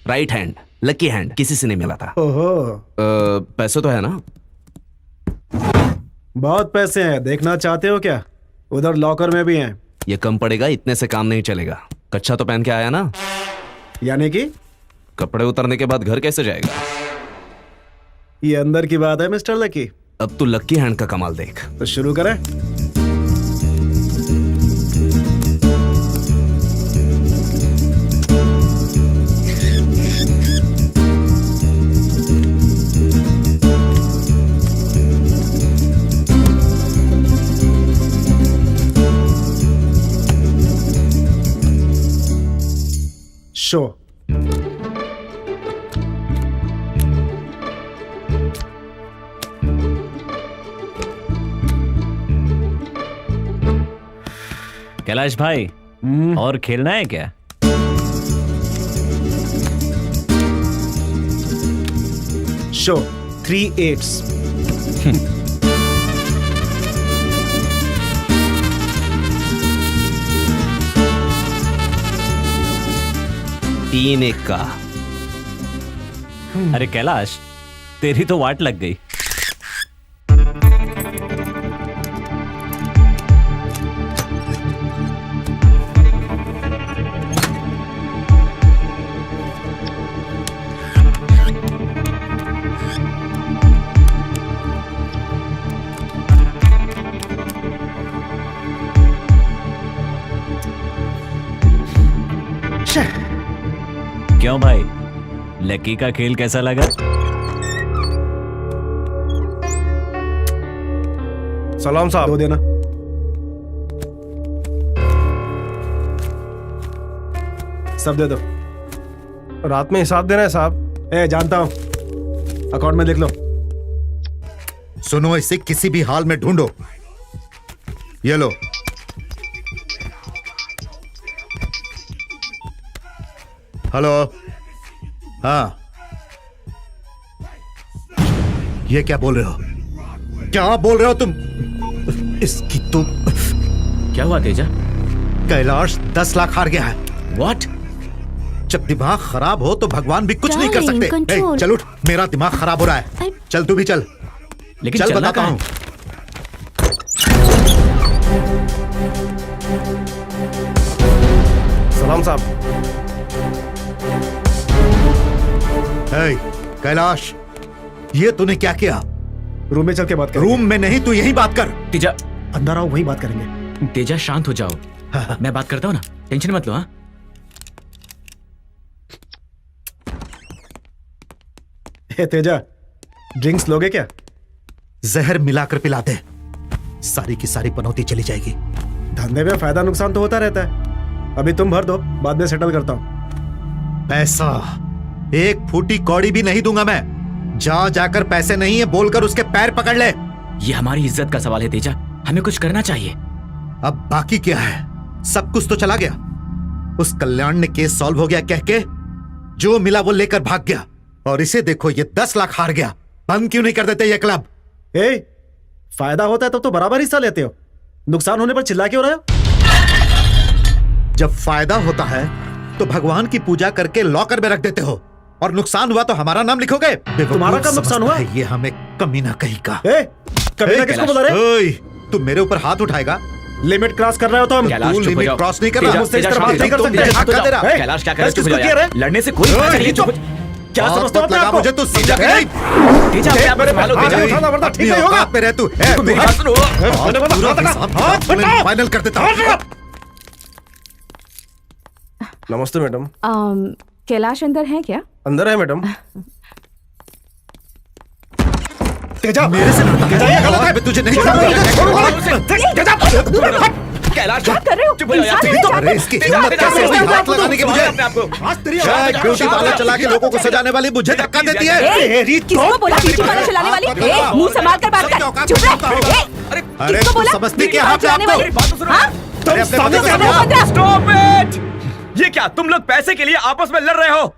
Right hand, lucky hand किसी से नहीं मिला था। ओहो। पैसे तो है ना? बहुत पैसे हैं, देखना चाहते हो क्या? उधर लॉकर में भी हैं। ये कम पड़ेगा, इतने से काम नहीं चलेगा। कच्चा तो पहन के आया ना? यानी कि कपड़े उतरने के बाद घर कैसे जाएगा? ये अंदर की बात है मिस्टर लकी। अब तू लक्की हैंड का कमाल देख। तो शुरू करें। शो। कैलाश भाई, और खेलना है क्या? Show 3 8s। तीन एक का। अरे कैलाश, तेरी तो वाट लग गई। क्यों भाई, लकी का खेल कैसा लगा? सलाम साहब। दो देना। सब दे दो। रात में हिसाब देना है साहब। जानता हूं, अकाउंट में लिख लो। सुनो, इसे किसी भी हाल में ढूंढो। ये लो। हेलो। हाँ, ये क्या बोल रहे हो? क्या बोल रहे हो तुम? इसकी तो क्या हुआ तेजा? कैलाश 10 लाख हार गया है। व्हाट? जब दिमाग खराब हो तो भगवान भी कुछ नहीं कर सकते। चल उठ, मेरा दिमाग खराब हो रहा है। चल तू भी चल। लेकिन चल बताता हूं। सलाम साहब। कैलाश, ये तूने क्या किया? रूम में चल के बात कर। रूम में नहीं, तू यहीं बात कर। तेजा, अंदर आओ, वहीं बात करेंगे। तेजा शांत हो जाओ। मैं बात करता हूँ ना, टेंशन मत लो। हाँ, तेजा, ड्रिंक्स लोगे क्या? जहर मिलाकर पिला दे, सारी की सारी पनौती चली जाएगी। धंधे में फायदा नुकसान तो होता रहता है। अभी तुम भर दो, बाद में सेटल करता हूं। पैसा एक फूटी कौड़ी भी नहीं दूंगा मैं। जहां जाकर पैसे नहीं है बोलकर उसके पैर पकड़ ले। ये हमारी इज्जत का सवाल है तेजा, हमें कुछ करना चाहिए। अब बाकी क्या है? सब कुछ तो चला गया। उस कल्याण ने केस सॉल्व हो गया कह के जो मिला वो लेकर भाग गया, और इसे देखो, ये 10 लाख हार गया। बंद क्यों नहीं कर देते ये क्लब? फायदा होता है तब तो बराबर हिस्सा लेते हो, नुकसान होने पर चिल्ला क्यों रहे हो? जब फायदा होता है तो भगवान की पूजा करके लॉकर में रख देते हो, और नुकसान हुआ तो हमारा नाम लिखोगे? तुम्हारा कब नुकसान हुआ? ये हमें कमीना कहीं का। कमीना किसको बुला रहे? तुम मेरे ऊपर हाथ उठाएगा? लिमिट क्रॉस कर रहे हो तुम। तू लिमिट क्रॉस नहीं कर रहा। मुझसे इस तरह बात नहीं कर सकते। कैलाश क्या कर रहे हो? किसको कह रहे हैं? लड़ने से कोई फायदा नहीं। चुप। क्या समझते हो अपने आप को? मुझे तू समझा कि नहीं? तेजा अपने आप को संभालो, तेजा। उठाना वरना ठीक नहीं होगा। पे रह तू। मेरी बात सुनो। फाइनल कर देता हूँ। नमस्ते मैडम। कैलाश अंदर है क्या? अंदर है मैडम। तेजा मेरे से तेजा ये गलत है। मैं तुझे नहीं कैलाश क्या कर रहे हो? अरे इसकी हिम्मत कैसे हुई हाथ लगाने की मुझे? शायद ब्यूटी पार्लर चला के लोगों को सजाने वाली मुझे धक्का देती है। किसको बोला ब्यूटी पार्लर चलाने वाली? मुंह संभाल कर बात कर। चुप रह। अरे तू समझती क्या है अपने आप को? तुम सामने से बोला? Stop it. ये क्या तुम लोग पैसे के लिए आपस में लड़ रहे हो?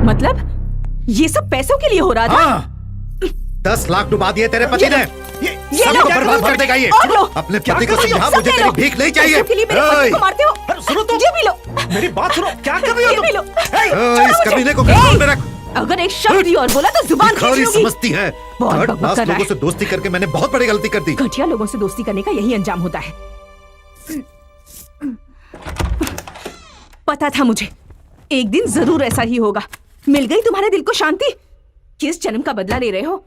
मतलब ये सब पैसों के लिए हो रहा था? 10 लाख डुबा दिए तेरे पति ने। ये लो, सबको बर्बाद कर देगा ये। और लो। अपने पति को समझा, मुझे तेरी भीख नहीं चाहिए। पैसों के लिए मेरे पति को मारते हो? सुनो तो, ये भी लो। मेरी बात सुनो। क्या कर रही हो ये भी लो। इस कमीने को कंट्रोल में रख। अगर एक शब्द भी और बोला तो जुबान खींच भिखारी लूंगी। समझती है। बहुत थर्ड बकबक क्लास कर रहा लोगों है। से दोस्ती करके मैंने बहुत बड़ी गलती कर दी। घटिया लोगों से दोस्ती करने का यही अंजाम होता है। पता था मुझे एक दिन जरूर ऐसा ही होगा। मिल गई तुम्हारे दिल को शांति। किस जन्म का बदला ले रहे हो?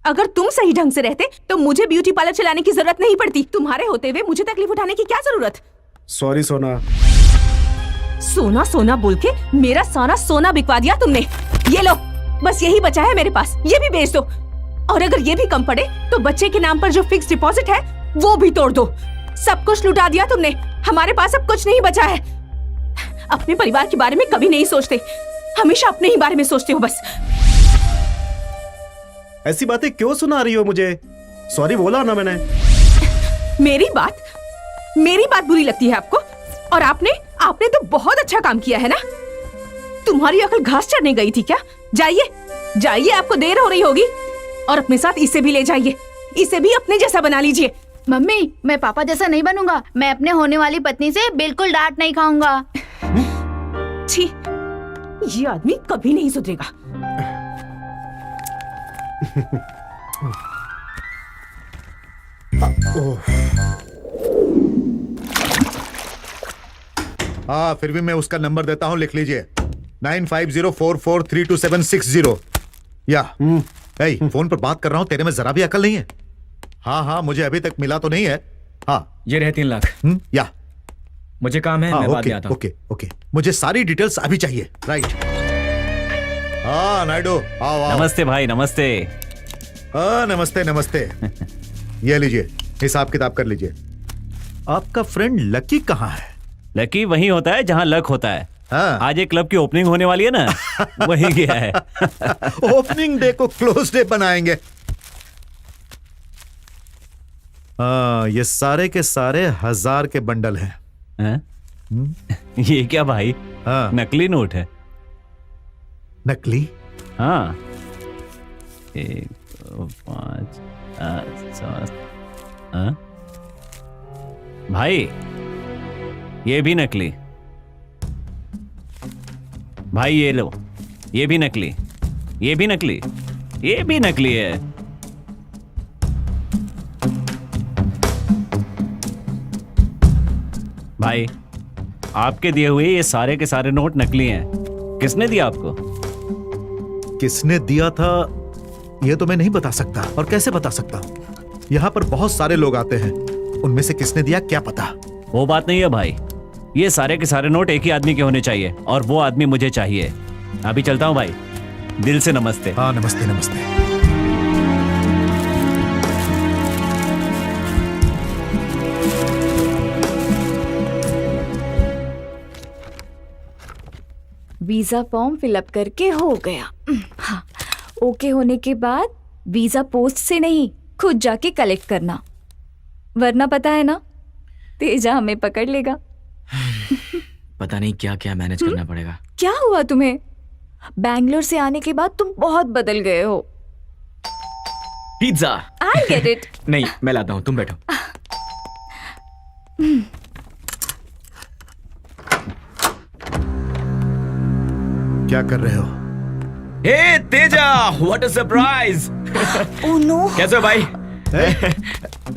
अगर तुम सही ढंग से रहते तो मुझे ब्यूटी पार्लर चलाने की जरूरत नहीं पड़ती। तुम्हारे होते हुए मुझे तकलीफ उठाने की क्या जरूरत? सॉरी सोना। सोना सोना बोल के मेरा सारा सोना बिकवा दिया तुमने। ये लो, बस यही बचा है मेरे पास। ये भी बेच दो। और अगर ये भी कम पड़े तो बच्चे के नाम पर जो फिक्स डिपॉजिट है वो भी तोड़ दो। सब कुछ लुटा दिया तुमने। हमारे पास अब कुछ नहीं बचा है। अपने परिवार के बारे में कभी नहीं सोचते, हमेशा अपने ही बारे में सोचते हो बस। ऐसी बातें क्यों सुना रही हो मुझे? सॉरी बोला ना मैंने। मेरी बात बुरी लगती है आपको? और आपने तो बहुत अच्छा काम किया है ना। तुम्हारी अकल घास चढ़ने गई थी क्या? जाइए, आपको देर हो रही होगी। और अपने साथ इसे भी ले जाइए। इसे भी अपने जैसा बना लीजिए। मम्मी, मैं पापा जैसा नहीं बनूंगा। मैं अपने होने वाली पत्नी से बिल्कुल डांट नहीं खाऊंगा। छी, ये आदमी कभी नहीं सुधरेगा। हाँ, फिर भी मैं उसका नंबर देता हूँ, लिख लीजिए। 9504432760। या फोन पर बात कर रहा हूँ, तेरे में जरा भी अकल नहीं है? हाँ, मुझे अभी तक मिला तो नहीं है। हाँ, ये रहे 3 लाख। या मुझे काम है, मैं बाद में आता हूँ। ओके, मुझे सारी डिटेल्स अभी चाहिए। राइट। हाँ नायडू, आओ। नमस्ते भाई, नमस्ते। हाँ, नमस्ते। ये लीजिए, हिसाब किताब कर लीजिए। आपका फ्रेंड लकी कहाँ है? लकी वहीं होता है जहां लक होता है। हाँ। आज एक क्लब की ओपनिंग होने वाली है ना, वहीं गया है। ओपनिंग डे को क्लोज डे बनाएंगे। ये सारे के सारे 1000 के बंडल हैं। ये क्या भाई? हाँ। नकली नोट है। नकली? हाँ। 1 2 5 7। भाई ये भी नकली। भाई ये लो, ये भी नकली, ये भी नकली, ये भी नकली है। भाई आपके दिए हुए ये सारे के सारे नोट नकली हैं। किसने दिया आपको? किसने दिया था ये तो मैं नहीं बता सकता। और कैसे बता सकता? यहाँ पर बहुत सारे लोग आते हैं, उनमें से किसने दिया क्या पता। वो बात नहीं है भाई, ये सारे के सारे नोट एक ही आदमी के होने चाहिए और वो आदमी मुझे चाहिए। अभी चलता हूँ भाई, दिल से नमस्ते। हाँ, नमस्ते। वीजा फॉर्म फिलअप करके हो गया। हाँ, ओके होने के बाद वीजा पोस्ट से नहीं, खुद जाके कलेक्ट करना, वरना पता है ना तेजा हमें पकड़ लेगा। पता नहीं क्या क्या मैनेज करना पड़ेगा। क्या हुआ तुम्हें? बैंगलोर से आने के बाद तुम बहुत बदल गए हो। पिज्जा। I get it. नहीं, मैं लाता हूँ, तुम बैठो। क्या कर रहे हो? Hey Teja, what a surprise. Oh no. कैसे हो भाई?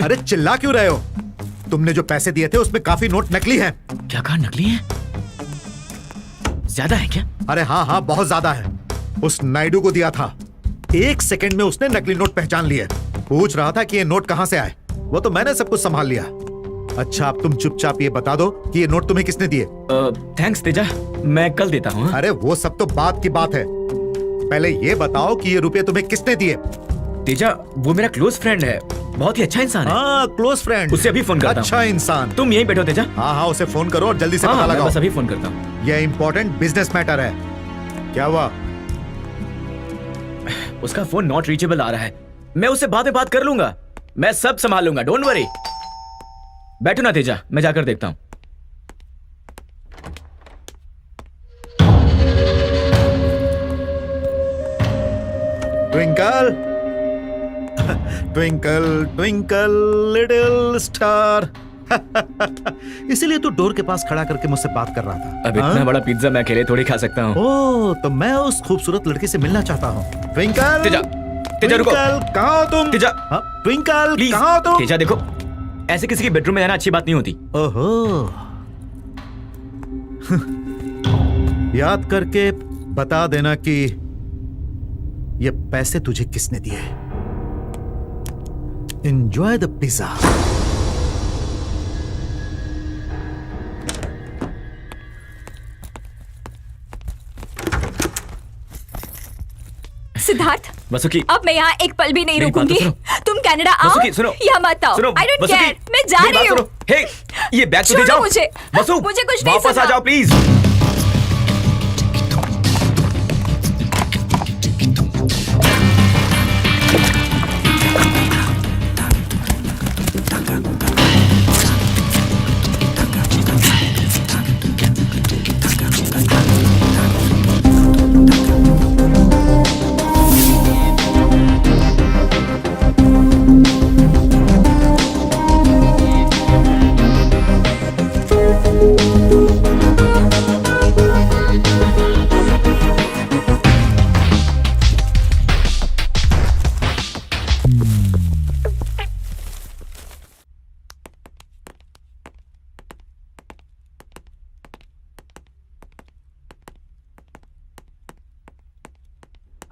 अरे चिल्ला क्यों रहे हो? तुमने जो पैसे दिए थे उसमें काफी नोट नकली हैं। क्या कहा, नकली है? ज्यादा है क्या? अरे हाँ हाँ, बहुत ज्यादा है। उस नायडू को दिया था, 1 सेकंड में उसने नकली नोट पहचान लिए। पूछ रहा था कि ये नोट कहां से आए, वो तो मैंने सब कुछ संभाल लिया। अच्छा अब तुम चुपचाप ये बता दो कि ये नोट तुम्हें किसने दिए? थैंक्स तेजा, मैं कल देता हूँ। अरे वो सब तो बात की बात है, पहले ये बताओ कि ये रुपए तुम्हें किसने दिए? तेजा, वो मेरा क्लोज फ्रेंड है, बहुत ही अच्छा इंसान है। हाँ, क्लोज फ्रेंड। उससे अभी फोन करता हूँ। अच्छा इंसान। तुम यहीं बैठो तेजा। हाँ हाँ, उसे फोन करो और जल्दी से पता मैं लगाओ। बस अभी फोन करता हूँ। ये इंपॉर्टेंट बिजनेस मैटर है। क्या हुआ? उसका फोन नॉट रीचेबल आ रहा है। मैं उससे बाद में बात कर लूंगा, मैं सब संभाल लूंगा, डोंट वरी। बैठो ना तेजा, मैं जाकर देखता हूं। Twinkle twinkle twinkle little star. इसीलिए तू डोर के पास खड़ा करके मुझसे बात कर रहा था। अब इतना बड़ा पिज्जा मैं अकेले थोड़ी खा सकता हूँ। ओह, तो मैं उस खूबसूरत लड़की से मिलना चाहता हूँ। ट्विंकल तेजा, तेजा रुको। कहाँ हो तुम? तेजा, ट्विंकल प्लीज कहाँ हो तुम? तेजा देखो, ऐसे किसी के बेडरूम में जाना अच्छी बात नहीं होती। ओहो, याद करके बता देना कि ये पैसे तुझे किसने दिए। Enjoy the pizza. Siddharth, Vasuki, अब मैं यहाँ एक पल भी नहीं मेरी बात तो रुकूंगी। सुनो। तुम कनाडा आओ वसुकी, सुनो। या मत आओ, सुनो, आई डोंट वसुकी, केयर, मैं जा मेरी रही बात हूँ। सुनो। हे, ये बैग तो दे छोड़ो जाओ। मुझे। वसु, मुझे कुछ नहीं वापस आ सुनना। जाओ प्लीज।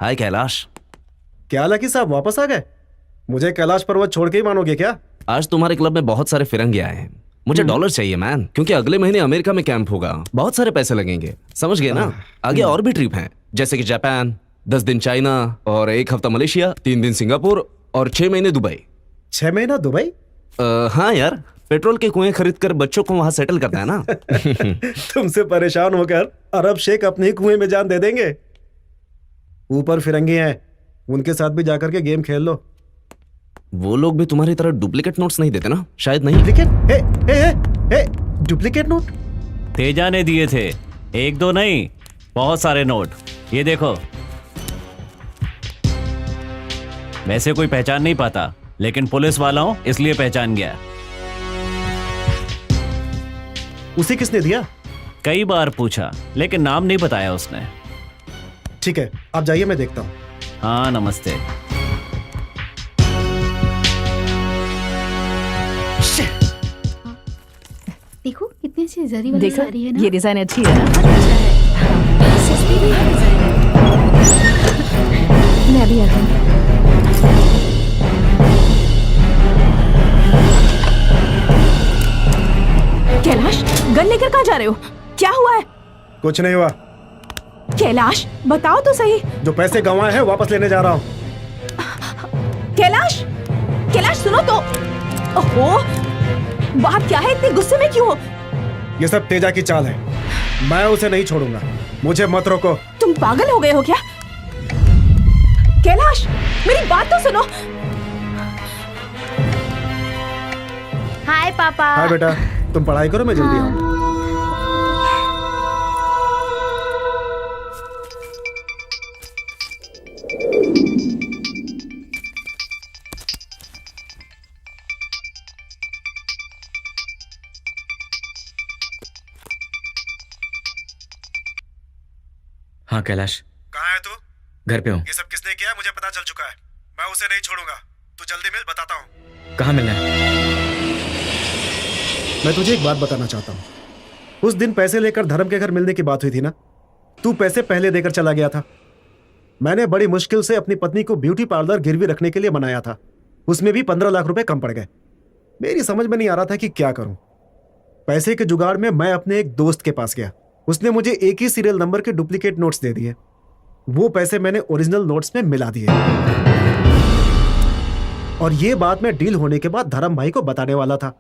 हाय कैलाश। क्या लकी साहब वापस आ गए? मुझे कैलाश पर्वत छोड़ के ही मानोगे क्या? आज तुम्हारे क्लब में बहुत सारे फिरंगी आए हैं। मुझे डॉलर चाहिए मैन, क्योंकि अगले महीने अमेरिका में कैंप होगा, बहुत सारे पैसे लगेंगे, समझ गए ना? आगे और भी ट्रिप हैं, जैसे कि जापान, 10 दिन चाइना और 1 हफ्ता मलेशिया, 3 दिन सिंगापुर और 6 महीने दुबई। 6 महीना दुबई? हाँ यार, पेट्रोल के कुएं खरीद कर बच्चों को वहां सेटल करता है ना। तुमसे परेशान होकर अरब शेख अपने ही कुएं में जान दे देंगे। ऊपर फिरंगी हैं, उनके साथ भी जाकर के गेम खेल लो। वो लोग भी तुम्हारी तरह डुप्लीकेट नोट्स नहीं देते ना? शायद नहीं। Duplicate note? तेजा ने दिए थे, 1-2 नहीं, बहुत सारे नोट। ये देखो। वैसे कोई पहचान नहीं पाता, लेकिन पुलिस वाला हूं इसलिए पहचान गया। उसे किसने दिया? कई बार पूछा, लेकिन नाम नहीं बताया उसने। ठीक है, आप जाइए, मैं देखता हूँ। हाँ, नमस्ते। देखो कितनी अच्छी जरी वाली देखो, साड़ी है ना? ये डिजाइन अच्छी है ना? सस्ती भी है डिजाइन। मैं भी आता हूँ। कैलाश, गन लेकर कहाँ जा रहे हो? क्या हुआ है? कुछ नहीं हुआ। कैलाश, बताओ तो सही। जो पैसे गंवाए हैं वापस लेने जा रहा हूँ। कैलाश, कैलाश सुनो तो। ओहो, बात क्या है, इतने गुस्से में क्यों हो? ये सब तेजा की चाल है, मैं उसे नहीं छोड़ूंगा, मुझे मत रोको। तुम पागल हो गए हो क्या? कैलाश, मेरी बात तो सुनो। हाय पापा। हाँ बेटा, तुम पढ़ाई करो, मैं जल्दी आऊंगा। हाँ कैलाश, कहाँ है तू? घर पे हूँ। ये सब किसने किया है मुझे पता चल चुका है। मैं उसे नहीं छोड़ूंगा। तू जल्दी मिल, बताता हूँ। कहाँ मिलना है? मैं तुझे एक बात बताना चाहता हूँ। उस दिन पैसे लेकर धर्म के घर मिलने की बात हुई थी ना, तू पैसे पहले देकर चला गया था। मैंने बड़ी मुश्किल से अपनी पत्नी को ब्यूटी पार्लर गिरवी रखने के लिए बनाया था। उसमें भी 15 लाख रुपए कम पड़ गए। मेरी समझ में नहीं आ रहा था कि क्या करूं। पैसे के जुगाड़ में मैं अपने एक दोस्त के पास गया। उसने मुझे एक ही सीरियल नंबर के डुप्लीकेट नोट्स दे दिए। वो पैसे मैंने ओरिजिनल नोट्स में मिला दिए, और ये बात मैं डील होने के बाद धर्म भाई को बताने वाला था।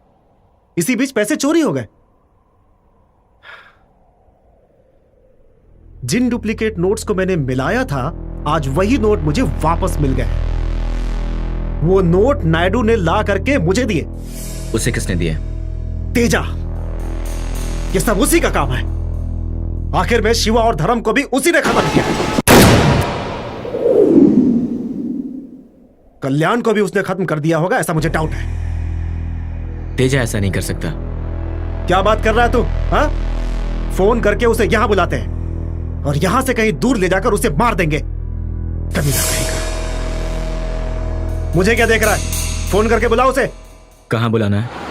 इसी बीच पैसे चोरी हो गए। जिन डुप्लीकेट नोट्स को मैंने मिलाया था, आज वही नोट मुझे वापस मिल गए। वो नोट नायडू ने ला करके मुझे दिए। उसे किसने दिए? तेजा। ये सब उसी का काम है। आखिर में शिवा और धर्म को भी उसी ने खत्म किया। कल्याण को भी उसने खत्म कर दिया होगा, ऐसा मुझे डाउट है। तेजा ऐसा नहीं कर सकता। क्या बात कर रहा है तू? हाँ? फोन करके उसे यहां बुलाते हैं और यहां से कहीं दूर ले जाकर उसे मार देंगे। कमीना कहेगा। मुझे क्या देख रहा है? फोन करके बुलाओ उसे। कहां बुलाना है?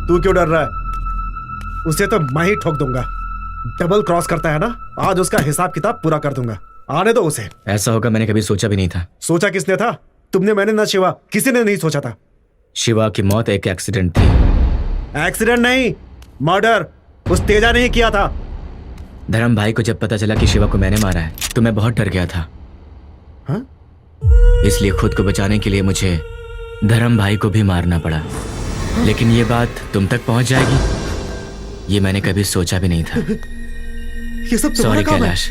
तू क्यों डर रहा है? उसे तो मैं ही ठोक दूंगा। डबल क्रॉस करता है ना, आज उसका हिसाब किताब पूरा कर दूंगा। आने दो उसे। ऐसा होगा मैंने कभी सोचा भी नहीं था। सोचा किसने था? तुमने, मैंने ना शिवा, किसी ने नहीं सोचा था। शिवा की मौत एक एक्सीडेंट थी। एक्सीडेंट नहीं, मर्डर। उस तेजा ने ही किया था। धर्म भाई को जब पता चला कि शिवा को मैंने मारा है तो मैं बहुत डर गया था। हाँ? इसलिए खुद को बचाने के लिए मुझे धर्म भाई को भी मारना पड़ा। लेकिन ये बात तुम तक पहुंच जाएगी, ये मैंने कभी सोचा भी नहीं था। ये सब सॉरी काम है। कैलाश।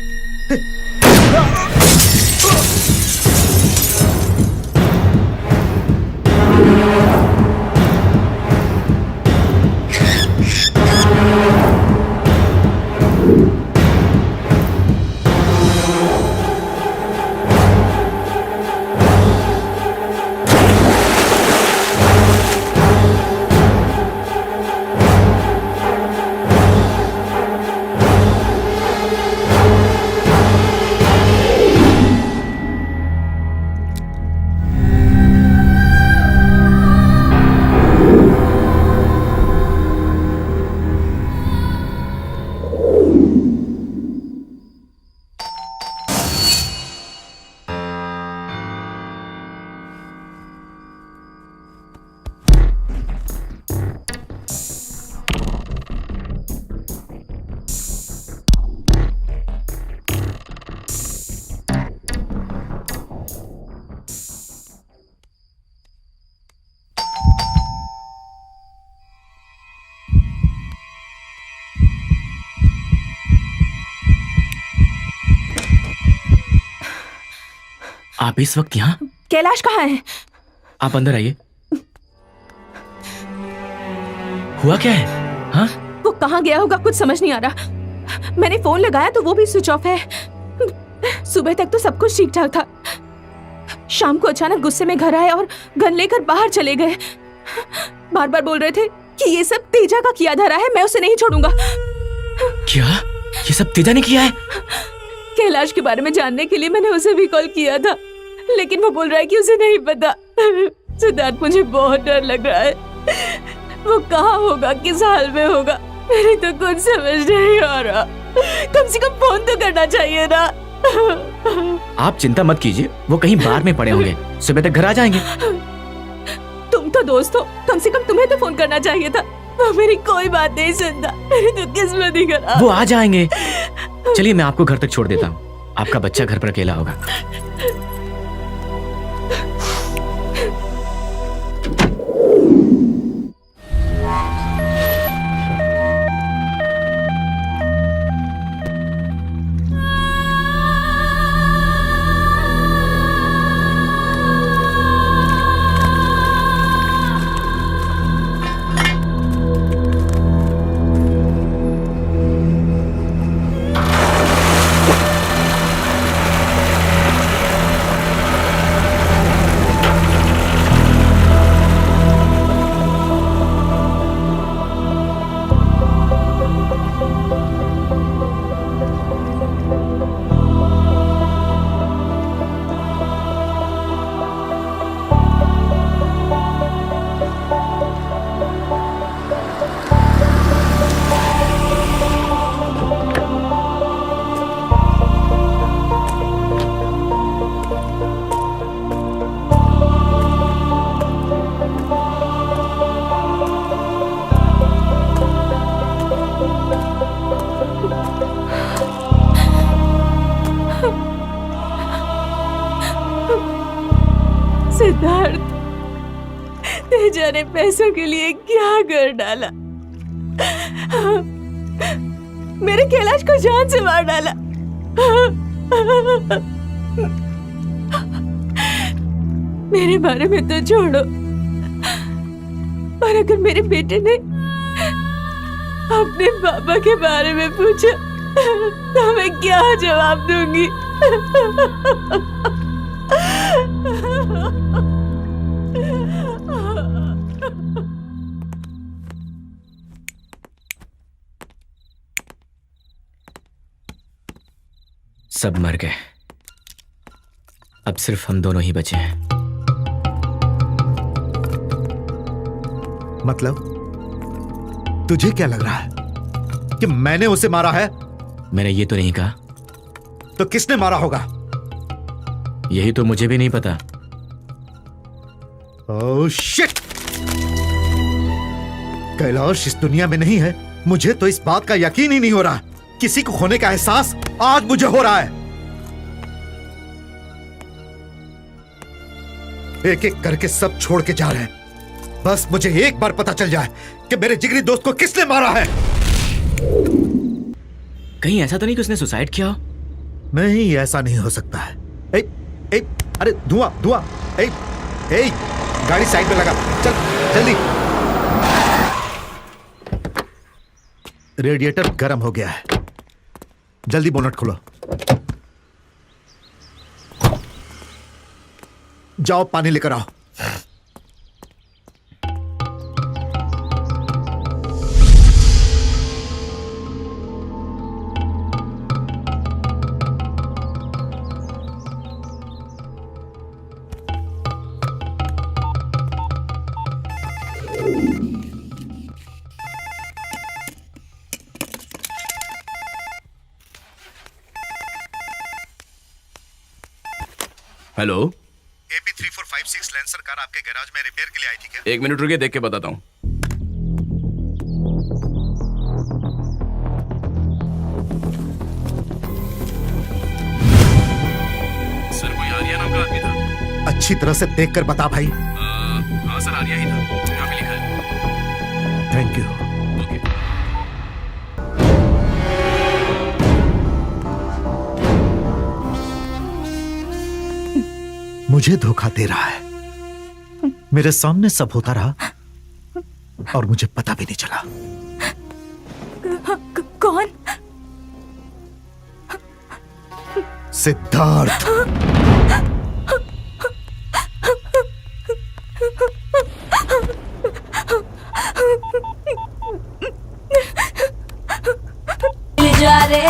आप इस वक्त यहाँ? कैलाश कहाँ है? आप अंदर आइए। हुआ क्या है? हाँ? वो कहाँ गया होगा, कुछ समझ नहीं आ रहा। मैंने फोन लगाया तो वो भी स्विच ऑफ है। सुबह तक तो सब कुछ ठीक ठाक था। शाम को अचानक गुस्से में घर आए और गन लेकर बाहर चले गए। बार बार बोल रहे थे कि ये सब तेजा का किया धरा है, मैं उसे नहीं छोड़ूंगा। क्या? ये सब तेजा ने किया है? कैलाश के बारे में जानने के लिए मैंने उसे भी कॉल किया था, लेकिन वो बोल रहा है कि उसे नहीं पता। सिद्धार्थ, मुझे बहुत डर लग रहा है। वो कहाँ होगा, किस हाल में होगा, मेरी तो कुछ समझ नहीं आ रहा। कम से कम फोन तो करना चाहिए ना। आप चिंता मत कीजिए, वो कहीं बाहर में पड़े होंगे, सुबह तक घर आ जाएंगे। तुम तो दोस्त हो, कम से कम तुम्हें तो फोन करना चाहिए था। वो मेरी कोई बात नहीं सुनता। मेरी तो किस्मत ही खराब। वो आ जाएंगे। चलिए मैं आपको घर तक छोड़ देता हूँ, आपका बच्चा घर पर अकेला होगा। सिद्धार्थ, तेजा ने पैसों के लिए क्या कर डाला। मेरे कैलाश को जान से मार डाला। मेरे बारे में तो छोड़ो, पर अगर मेरे बेटे ने अपने पापा के बारे में पूछा तो मैं क्या जवाब दूंगी? सब मर गए, अब सिर्फ हम दोनों ही बचे हैं। मतलब तुझे क्या लग रहा है कि मैंने उसे मारा है? मैंने ये तो नहीं कहा। तो किसने मारा होगा? यही तो मुझे भी नहीं पता। Oh shit! कैलाश इस दुनिया में नहीं है। मुझे तो इस बात का यकीन ही नहीं हो रहा। किसी को खोने का एहसास आज मुझे हो रहा है। एक एक करके सब छोड़ के जा रहे हैं। बस मुझे एक बार पता चल जाए कि मेरे जिगरी दोस्त को किसने मारा है। कहीं ऐसा तो नहीं कि उसने सुसाइड किया? नहीं, ऐसा नहीं हो सकता है। अरे धुआं धुआं! गाड़ी साइड में लगा, चल जल्दी। रेडिएटर गर्म हो गया है, जल्दी बोनट खोलो। जाओ पानी लेकर आओ। हेलो, AP 3456 लैंसर कार आपके गैराज में रिपेयर के लिए आई थी क्या? 1 मिनट रुकिए, देख के बताता हूँ। सर, कोई आर्या नाम का आदमी था। अच्छी तरह से देख कर बता भाई। हाँ सर, आर्या ही था, यहाँ पे लिखा है। Thank you. मुझे धोखा दे रहा है। मेरे सामने सब होता रहा और मुझे पता भी नहीं चला। कौन? सिद्धार्थ। जा रे।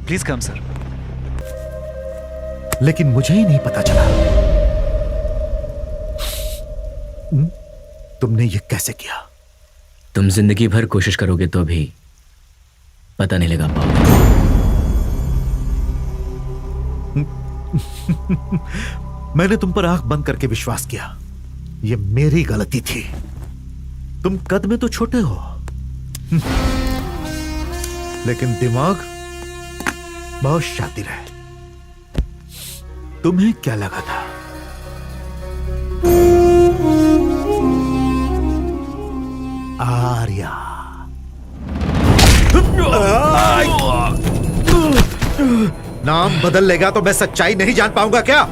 Please come sir. लेकिन मुझे ही नहीं पता चला। तुमने ये कैसे किया? तुम जिंदगी भर कोशिश करोगे तो भी पता नहीं लगा पाओगे। मैंने तुम पर आंख बंद करके विश्वास किया। ये मेरी गलती थी। तुम कद में तो छोटे हो, लेकिन दिमाग बहुत शातिर है। तुम्हें क्या लगा था? आर्या। नाम बदल लेगा तो मैं सच्चाई नहीं जान पाऊंगा क्या?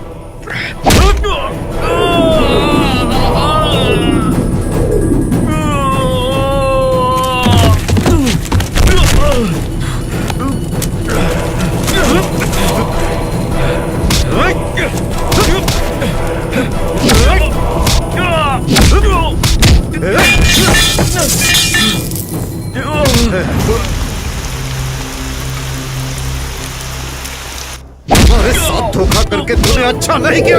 तुम्हारे साथ धोखा करके तूने अच्छा नहीं किया।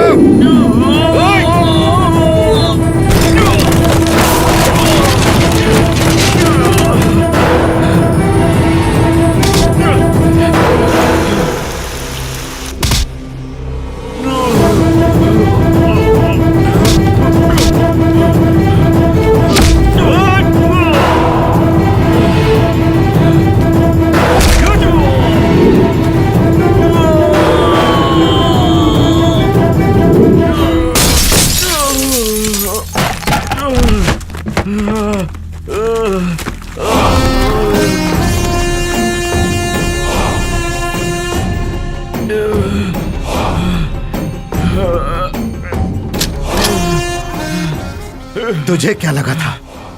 तुझे क्या लगा था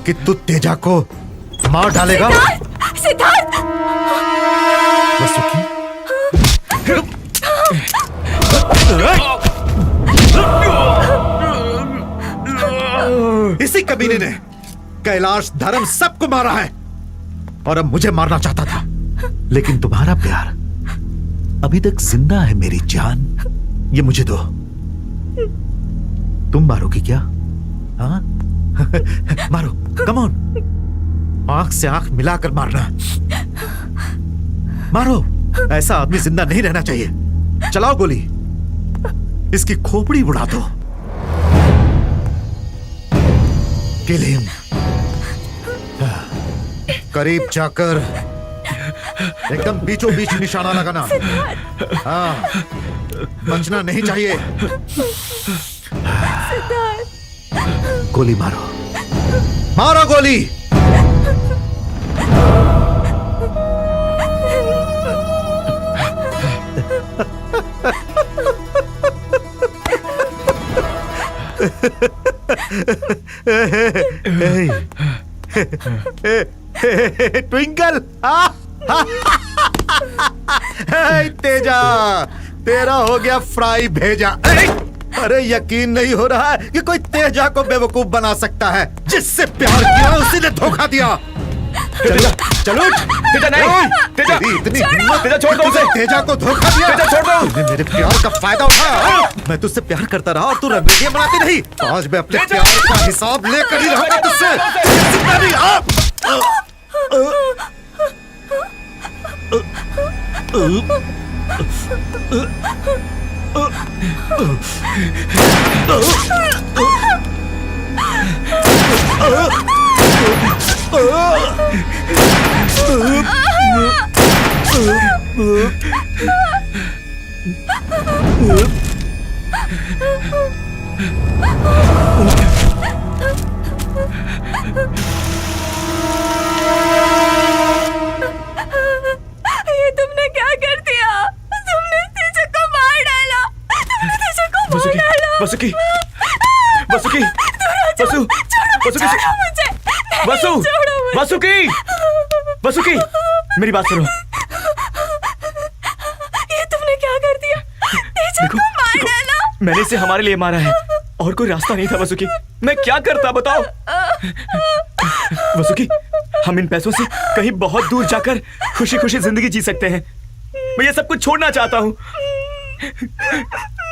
कि तू तेजा को मार डालेगा? सिद्धार्थ! वसुकी, इसी कमीने ने कैलाश, धर्म सबको मारा है और अब मुझे मारना चाहता था, लेकिन तुम्हारा प्यार अभी तक जिंदा है मेरी जान। ये मुझे दो। तुम मारोगी क्या? हाँ? मारो, कम ऑन। आंख से आंख मिलाकर मारना। मारो, ऐसा आदमी जिंदा नहीं रहना चाहिए। चलाओ गोली, इसकी खोपड़ी उड़ा दो। Kill him. करीब जाकर एकदम बीचों बीच निशाना लगाना। हाँ, बचना नहीं चाहिए। गोली मारो, मारो गोली। ट्विंकल, तेजा, तेरा हो गया फ्राई भेजा। अरे यकीन नहीं हो रहा है कि कोई तेजा को बेवकूफ बना सकता है। जिससे प्यार किया उसी ने धोखा दिया। चलो चलो, तेजा नहीं, तेजा, इतनी हिम्मत, तेजा छोड़ दो उसे। तेजा को धोखा दिया। तेजा छोड़ दो। तूने मेरे प्यार का फायदा उठाया। मैं तुझसे प्यार करता रहा और तू रंगरेलियां बनाती रही। आज मैं अपने प्यार का हिसाब लेकर ही रहूंगा तुझसे। जिंदा नहीं, आप ये तुमने क्या कर दिया? तुमने तेजा को मार डाला। तुमने तेजा को मार डाला। वसुकी, वसुकी, वसु, वसुकी, वसु, वसुकी, वसुकी, मेरी बात सुनो। ये तुमने क्या कर दिया? तेजा को मार डाला। मैंने इसे हमारे लिए मारा है और कोई रास्ता नहीं था वसुकी। मैं क्या करता बताओ? वसुकी, हम इन पैसों से कहीं बहुत दूर जाकर खुशी खुशी जिंदगी जी सकते हैं। मैं ये सब कुछ छोड़ना चाहता हूँ।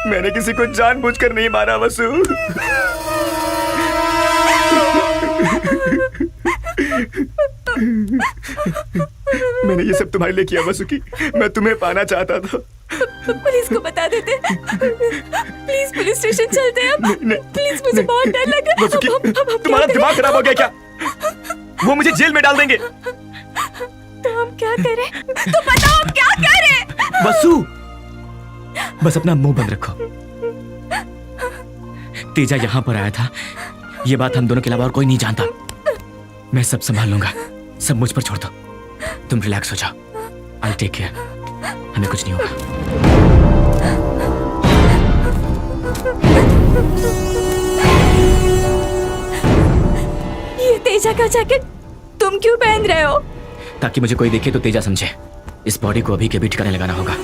मैंने किसी को जानबूझकर नहीं मारा वसु। मैंने ये सब तुम्हारे लिए किया वसुकी। मैं तुम्हें पाना चाहता था। पुलिस को बता देते। प्लीज पुलिस स्टेशन चलते हैं। प्लीज, मुझे बहुत डर लगा। वसुकी, तुम्हारा दिमाग खराब हो गया क्या? वो मुझे जेल में डाल देंगे। तो हम क्या करें? तो बताओ हम क्या करें? वसु, बस अपना मुंह बंद रखो। तेजा यहाँ पर आया था, ये बात हम दोनों के अलावा और कोई नहीं जानता। मैं सब संभाल लूंगा। सब मुझ पर छोड़ दो। तुम रिलैक्स हो जाओ। I take care. हमें कुछ नहीं होगा। ये तेजा का जैकेट तुम क्यों पहन रहे हो? ताकि मुझे कोई देखे तो तेजा समझे। इस बॉडी को अभी के अभी ठिकाने लगाना होगा।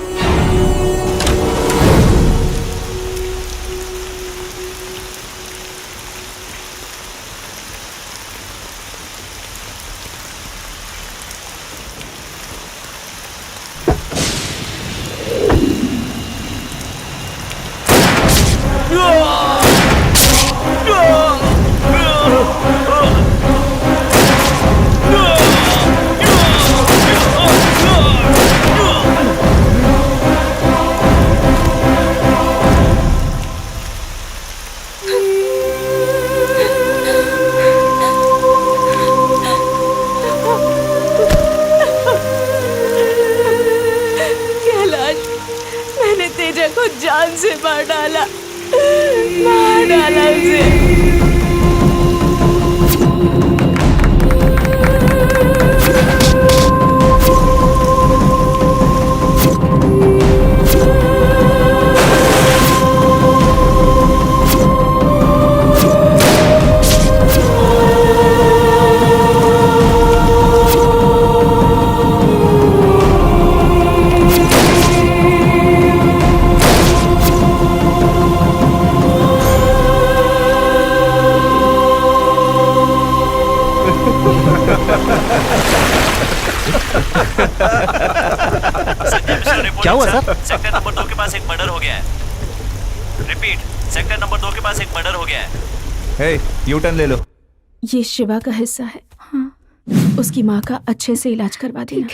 जान से मार डाला उसे। क्या हुआ सर? सेक्टर नंबर 2 के पास एक मर्डर हो गया है। रिपीट, सेक्टर नंबर 2 के पास एक मर्डर हो गया है। हे, यू टर्न ले लो। ये शिवा का हिस्सा है। हाँ, उसकी माँ का अच्छे से इलाज करवा देना।